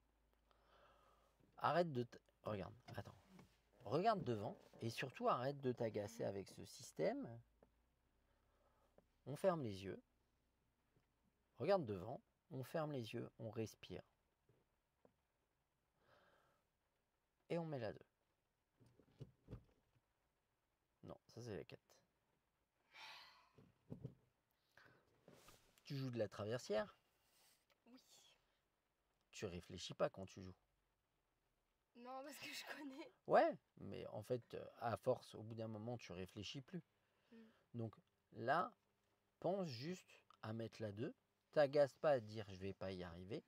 Arrête de... Regarde, attends. Regarde devant et surtout arrête de t'agacer avec ce système. On ferme les yeux. Regarde devant. On ferme les yeux. On respire. Et on met la 2. Non, ça c'est la 4. Tu joues de la traversière? Oui. Tu réfléchis pas quand tu joues. Non, parce que je connais. Ouais, mais en fait, à force, au bout d'un moment, tu réfléchis plus. Donc là, pense juste à mettre la 2. T'agace pas à dire je vais pas y arriver.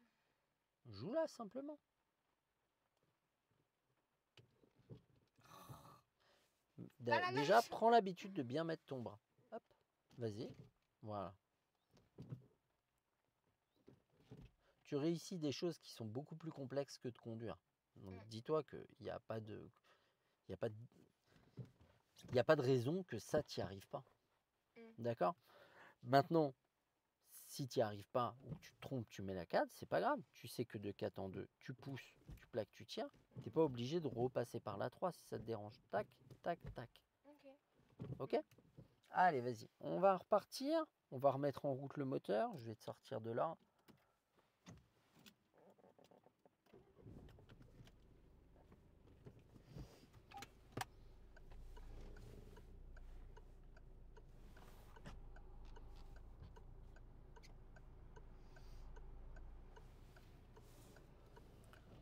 Joue là simplement. Déjà, prends l'habitude de bien mettre ton bras. Hop, vas-y. Voilà. Tu réussis des choses qui sont beaucoup plus complexes que de conduire. Donc dis-toi qu'il n'y a pas de... Il n'y a pas de raison que ça t'y arrive pas. D'accord? Maintenant, si tu n'y arrives pas ou que tu te trompes, tu mets la 4, c'est pas grave. Tu sais que de 4 en 2, tu pousses, tu plaques, tu tires. Tu n'es pas obligé de repasser par la 3 si ça te dérange. Tac, tac, tac. Ok? Allez, vas-y. On va repartir. On va remettre en route le moteur. Je vais te sortir de là.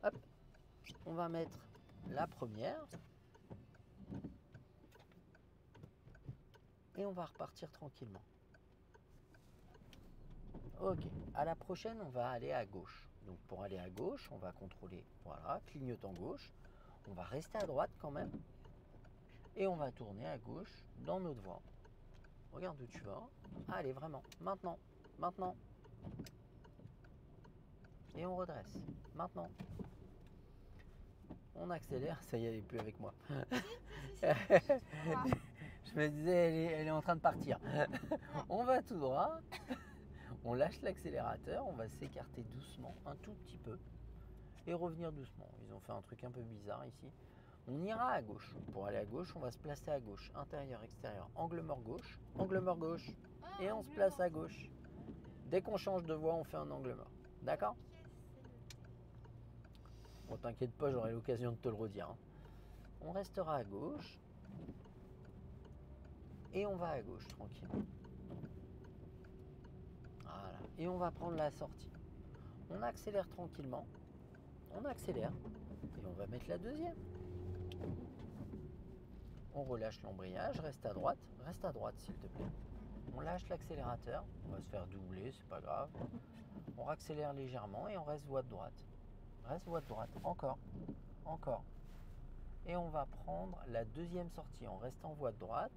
Hop. On va mettre la première. Et on va repartir tranquillement. Ok, à la prochaine, on va aller à gauche. Donc pour aller à gauche, on va contrôler, voilà, clignotant gauche. On va rester à droite quand même. Et on va tourner à gauche dans notre voie. Regarde où tu vas. Allez, vraiment, maintenant, maintenant. Et on redresse, maintenant. On accélère, ça y est, elle n'est plus avec moi. Je me disais, elle est en train de partir. On va tout droit. On lâche l'accélérateur, on va s'écarter doucement, un tout petit peu, et revenir doucement. Ils ont fait un truc un peu bizarre ici. On ira à gauche. Pour aller à gauche, on va se placer à gauche. Intérieur, extérieur, angle mort gauche, et on se place à gauche. Dès qu'on change de voie, on fait un angle mort. D'accord? Bon, t'inquiète pas, j'aurai l'occasion de te le redire. On restera à gauche. Et on va à gauche, tranquillement. Voilà. Et on va prendre la sortie. On accélère tranquillement. On accélère. Et on va mettre la deuxième. On relâche l'embrayage, reste à droite s'il te plaît. On lâche l'accélérateur, on va se faire doubler, c'est pas grave. On accélère légèrement et on reste voie de droite. Reste voie de droite, encore. Et on va prendre la deuxième sortie, on reste en voie de droite.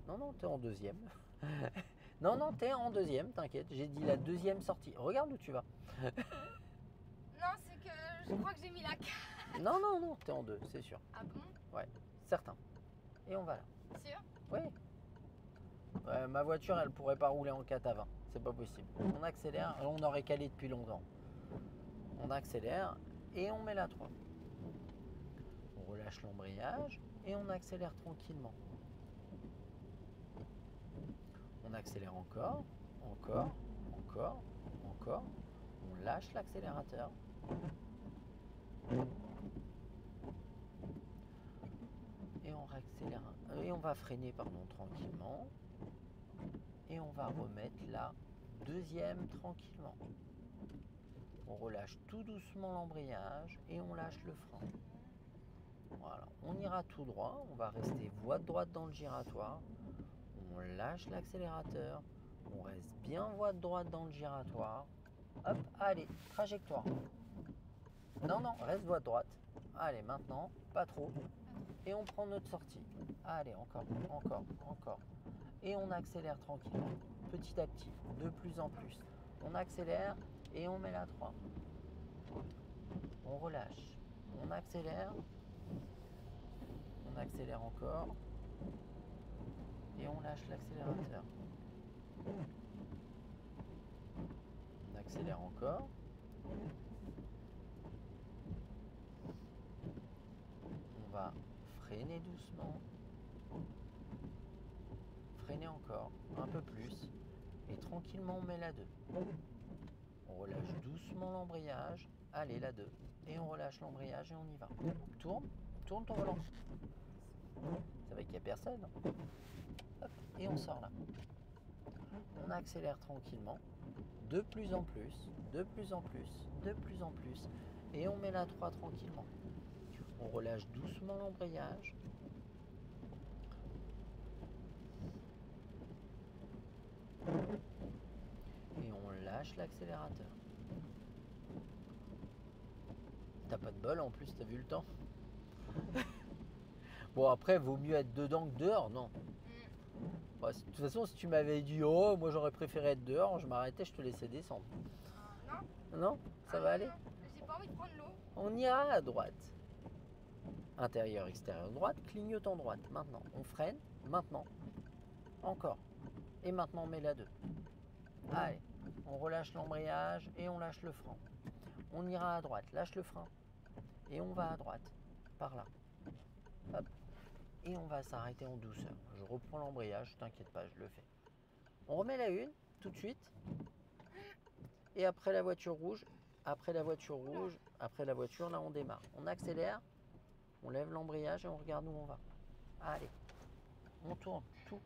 Non, t'es en deuxième. non, t'es en deuxième, t'inquiète, j'ai dit la deuxième sortie. Regarde où tu vas. Non, c'est que je crois que j'ai mis la 4. Non, t'es en deux, c'est sûr. Ah bon? Ouais, certain. Et on va là. Sûr? Oui. Ma voiture, elle pourrait pas rouler en 4 à 20. C'est pas possible. On accélère, on aurait calé depuis longtemps. On accélère et on met la 3. On relâche l'embrayage et on accélère tranquillement. On accélère encore. On lâche l'accélérateur. Et on va freiner tranquillement. Et on va remettre la deuxième tranquillement. On relâche tout doucement l'embrayage et on lâche le frein. Voilà, on ira tout droit, on va rester voie de droite dans le giratoire. On lâche l'accélérateur, on reste bien voie de droite dans le giratoire. Hop, allez, trajectoire. Non, reste voie de droite. Allez, maintenant, pas trop. Et on prend notre sortie. Allez, encore. Et on accélère tranquillement, petit à petit, de plus en plus. On accélère et on met la 3. On relâche, on accélère encore et on lâche l'accélérateur. On accélère encore. On va freiner doucement. Freiner encore, un peu plus. Et tranquillement, on met la 2. On relâche doucement l'embrayage. Allez, la 2. Et on relâche l'embrayage et on y va. Tourne ton volant. Ça va qu'il n'y a personne. Hop, et on sort là. On accélère tranquillement. De plus en plus. Et on met la 3 tranquillement. On relâche doucement l'embrayage. Et on lâche l'accélérateur. T'as pas de bol en plus, t'as vu le temps. Bon, après, vaut mieux être dedans que dehors, non? Bah, de toute façon, si tu m'avais dit, oh, moi j'aurais préféré être dehors, je m'arrêtais, je te laissais descendre. Non, ça va aller? Non, j'ai pas envie de prendre l'eau. On ira à droite. Intérieur, extérieur, droite, clignotant droite. Maintenant, on freine. Maintenant, encore. Et maintenant, on met la 2. Allez, on relâche l'embrayage et on lâche le frein. On ira à droite, lâche le frein. Et on va à droite, par là. Hop. Et on va s'arrêter en douceur. Je reprends l'embrayage, t'inquiète pas, je le fais. On remet la 1, tout de suite. Et après la voiture rouge, là on démarre. On accélère, on lève l'embrayage et on regarde où on va. Allez, on tourne tout.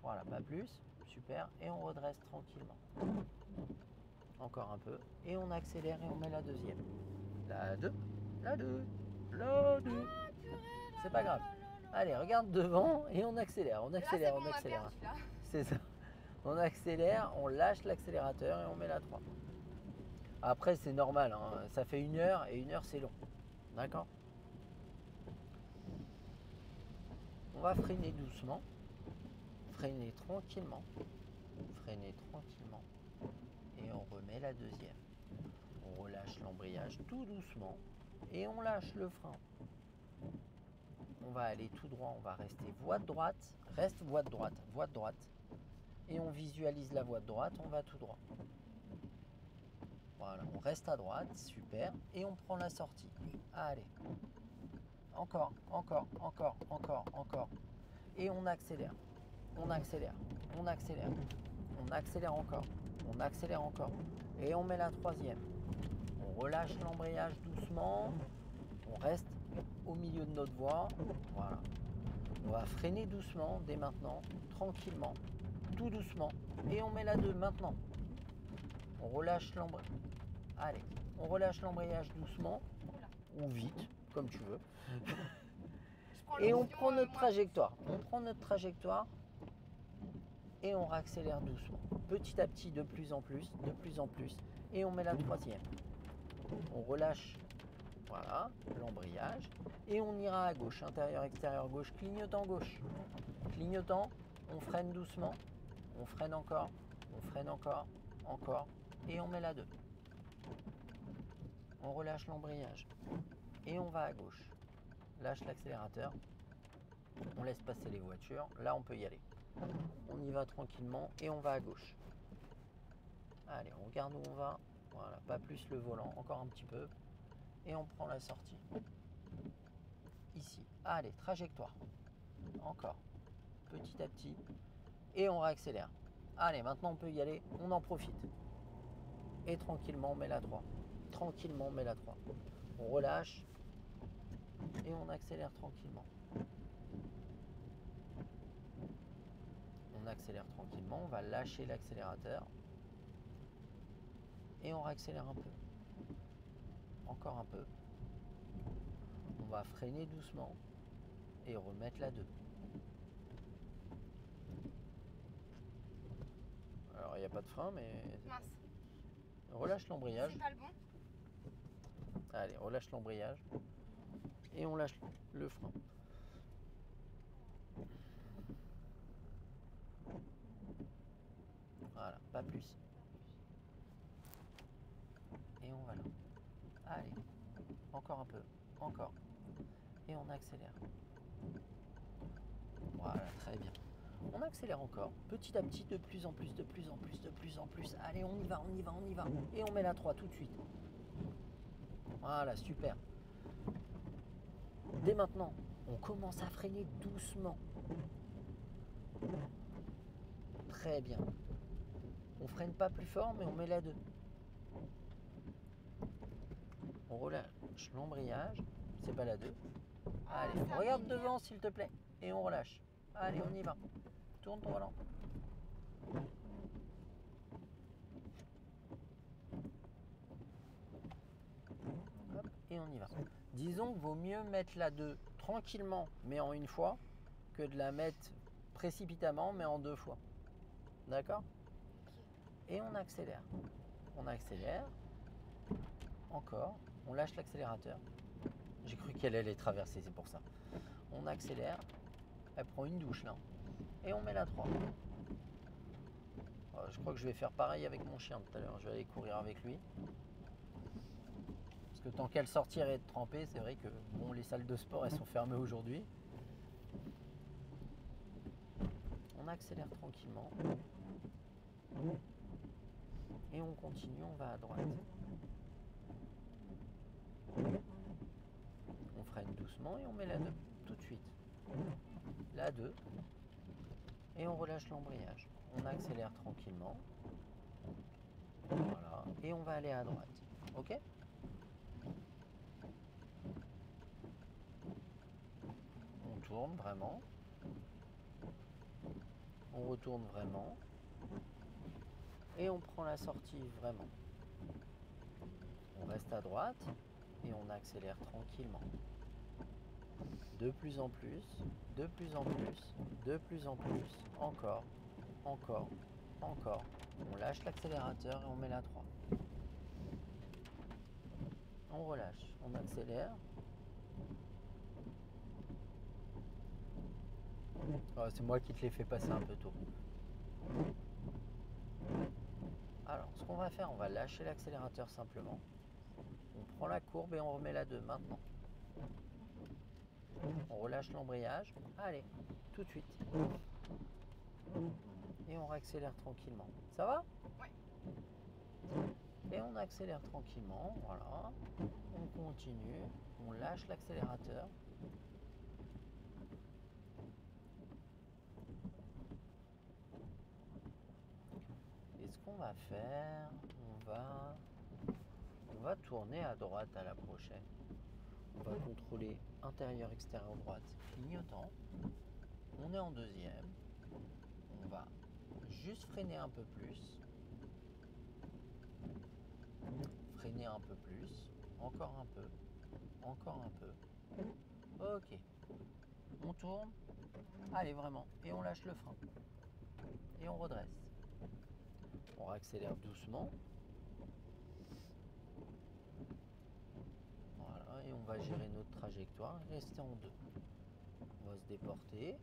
Voilà, pas plus. Super. Et on redresse tranquillement. Encore un peu. Et on accélère et on met la deuxième. La 2. C'est pas grave. Allez, regarde devant et on accélère. C'est ça. On accélère, on lâche l'accélérateur et on met la 3. Après, c'est normal. Hein. Ça fait 1 heure et 1 heure, c'est long. D'accord? On va freiner doucement. Freiner tranquillement. Et on remet la deuxième. On relâche l'embrayage tout doucement. Et on lâche le frein. On va aller tout droit. On va rester voie de droite. Reste voie de droite. Et on visualise la voie de droite, on va tout droit. Voilà, on reste à droite, super. Et on prend la sortie. Allez. Encore, encore, encore, encore, encore. Et on accélère. On accélère. On accélère. On accélère encore. On accélère encore. Et on met la troisième. On relâche l'embrayage doucement. On reste au milieu de notre voie. Voilà. On va freiner doucement dès maintenant, tranquillement, tout doucement. Et on met la 2 maintenant. On relâche l'embrayage. Allez, on relâche l'embrayage doucement ou vite, comme tu veux. Et on prend notre trajectoire. On prend notre trajectoire et on réaccélère doucement. Petit à petit, de plus en plus, de plus en plus. Et on met la troisième. On relâche, voilà, l'embrayage. Et on ira à gauche, intérieur, extérieur, gauche, clignotant gauche. Clignotant, on freine doucement. On freine encore, encore. Et on met la 2. On relâche l'embrayage. Et on va à gauche. Lâche l'accélérateur. On laisse passer les voitures. Là, on peut y aller. On y va tranquillement et on va à gauche. Allez, on regarde où on va. Voilà, pas plus le volant, encore un petit peu. Et on prend la sortie. Ici. Allez, trajectoire. Encore. Petit à petit. Et on réaccélère. Allez, maintenant on peut y aller. On en profite. Et tranquillement, on met la 3. Tranquillement, on met la 3. On relâche. Et on accélère tranquillement. On accélère tranquillement. On va lâcher l'accélérateur. Et on réaccélère un peu. Encore un peu. On va freiner doucement. Et remettre la 2. Alors il n'y a pas de frein, mais... Mince. Relâche l'embrayage. C'est pas le bon. Allez, relâche l'embrayage. Et on lâche le frein. Voilà, pas plus. Et on va là. Allez, encore un peu, encore. Et on accélère. Voilà, très bien. On accélère encore, petit à petit, de plus en plus, de plus en plus, de plus en plus. Allez, on y va, on y va, on y va. Et on met la 3 tout de suite. Voilà, super. Dès maintenant, on commence à freiner doucement. Très bien. On freine pas plus fort, mais on met la 2. On relâche l'embrayage. C'est pas la 2. Allez, regarde devant s'il te plaît. Et on relâche. Allez, on y va. Tourne ton volant. Hop, et on y va. Disons qu'il vaut mieux mettre la 2 tranquillement, mais en une fois, que de la mettre précipitamment, mais en 2 fois. D'accord ? Et on accélère. On accélère. Encore. On lâche l'accélérateur. J'ai cru qu'elle allait traverser, c'est pour ça. On accélère. Elle prend une douche là. Et on met la 3. Je crois que je vais faire pareil avec mon chien tout à l'heure. Je vais aller courir avec lui. Parce que tant qu'elle sortirait de tremper, c'est vrai que bon, les salles de sport, elles sont fermées aujourd'hui. On accélère tranquillement. Et on continue, on va à droite. On freine doucement et on met la 2 tout de suite. La 2. Et on relâche l'embrayage. On accélère tranquillement. Voilà. Et on va aller à droite. Ok ? On tourne vraiment. On retourne vraiment. Et on prend la sortie vraiment. On reste à droite et on accélère tranquillement. De plus en plus, de plus en plus, de plus en plus, encore, encore, encore. On lâche l'accélérateur et on met la 3. On relâche, on accélère. Oh, c'est moi qui te l'ai fait passer un peu tôt. Alors, ce qu'on va faire, on va lâcher l'accélérateur simplement. On prend la courbe et on remet la 2 maintenant. On relâche l'embrayage. Allez, tout de suite. Et on réaccélère tranquillement. Ça va? Ouais. Et on accélère tranquillement, voilà. On continue, on lâche l'accélérateur. Et ce qu'on va faire, on va tourner à droite à la prochaine. On va contrôler intérieur, extérieur, droite, clignotant. On est en deuxième. On va juste freiner un peu plus. Freiner un peu plus. Encore un peu. Encore un peu. Ok. On tourne. Allez, vraiment. Et on lâche le frein. Et on redresse. On réaccélère doucement. Voilà. Et on va gérer notre trajectoire. Rester en deux. On va se déporter.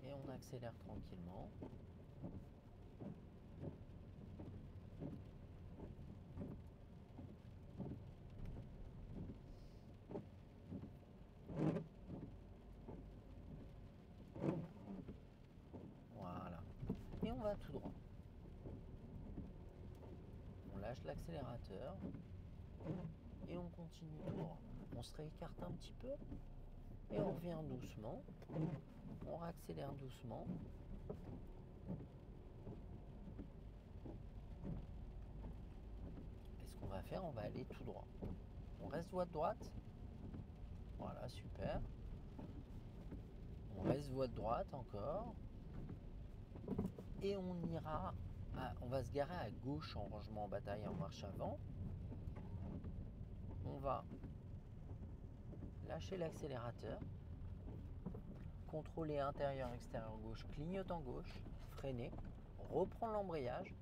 Et on accélère tranquillement. Voilà. Et on va tout droit. On lâche l'accélérateur. Et on continue tout droit. On se réécarte un petit peu. Et on revient doucement. On réaccélère doucement. Et ce qu'on va faire, on va aller tout droit. On reste voie de droite. Voilà, super. On reste voie de droite encore. Et on ira, on va se garer à gauche en rangement en bataille en marche avant. On va lâcher l'accélérateur. Contrôler intérieur, extérieur, gauche, clignotant gauche, freiner, reprendre l'embrayage.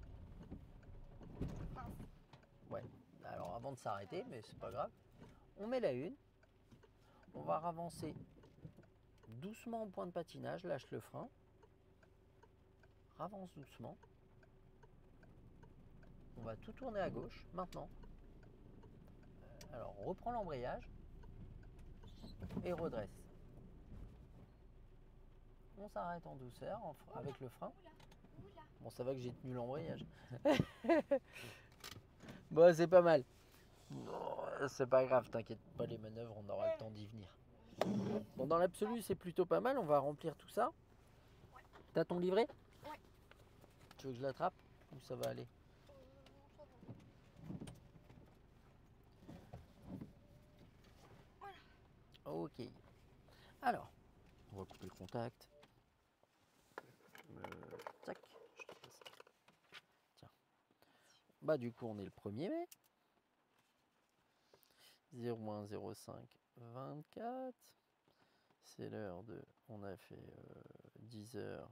Ouais, alors avant de s'arrêter, mais c'est pas grave, on met la une, on va avancer doucement au point de patinage, lâche le frein, avance doucement, on va tout tourner à gauche, maintenant. Alors reprend l'embrayage et redresse. On s'arrête en douceur avec le frein. Bon, ça va que j'ai tenu l'embrayage. Bon, c'est pas mal. C'est pas grave, t'inquiète pas, les manœuvres, on aura le temps d'y venir. Bon, dans l'absolu, c'est plutôt pas mal. On va remplir tout ça. T'as ton livret? Ouais. Tu veux que je l'attrape ou ça va aller? Voilà. Ok. Alors, on va couper le contact. Tac. Je te passe. Tiens. Bah du coup, on est le 1er mai. 01 05 24. C'est l'heure de... On a fait 10 heures,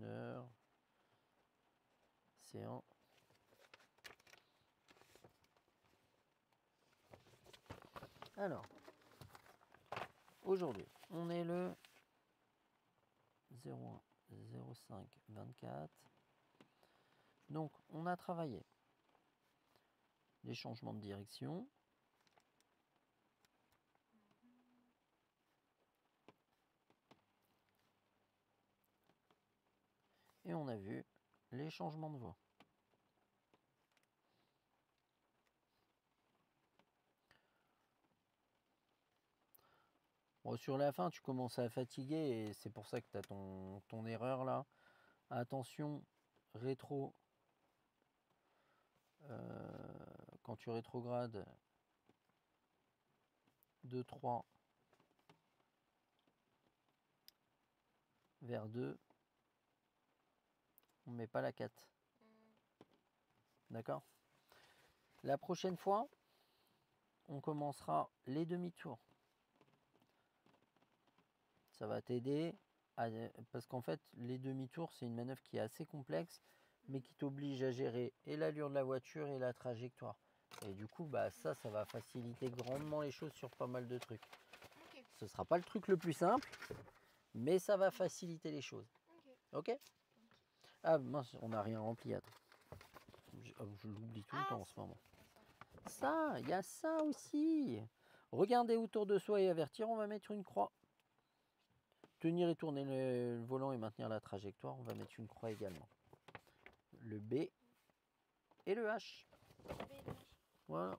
1 heure. C'est un... Alors, aujourd'hui, on est le 01 05 24. Donc, on a travaillé les changements de direction. Et on a vu les changements de voie. Bon, sur la fin, tu commences à fatiguer et c'est pour ça que tu as ton erreur là. Attention, rétro. Quand tu rétrogrades de 3 vers 2, on ne met pas la 4. D'accord? La prochaine fois, on commencera les demi-tours. Ça va t'aider parce qu'en fait, les demi-tours, c'est une manœuvre qui est assez complexe, mais qui t'oblige à gérer et l'allure de la voiture et la trajectoire. Et du coup, bah, ça va faciliter grandement les choses sur pas mal de trucs. Ok. Ce ne sera pas le truc le plus simple, mais ça va faciliter les choses. Ok? Ah mince, on n'a rien rempli. Attends. Je l'oublie tout le temps en ce moment. Ça, il y a ça aussi. Regarder autour de soi et avertir, on va mettre une croix. tenir et tourner le volant et maintenir la trajectoire, on va mettre une croix également. Le B et le H. Voilà.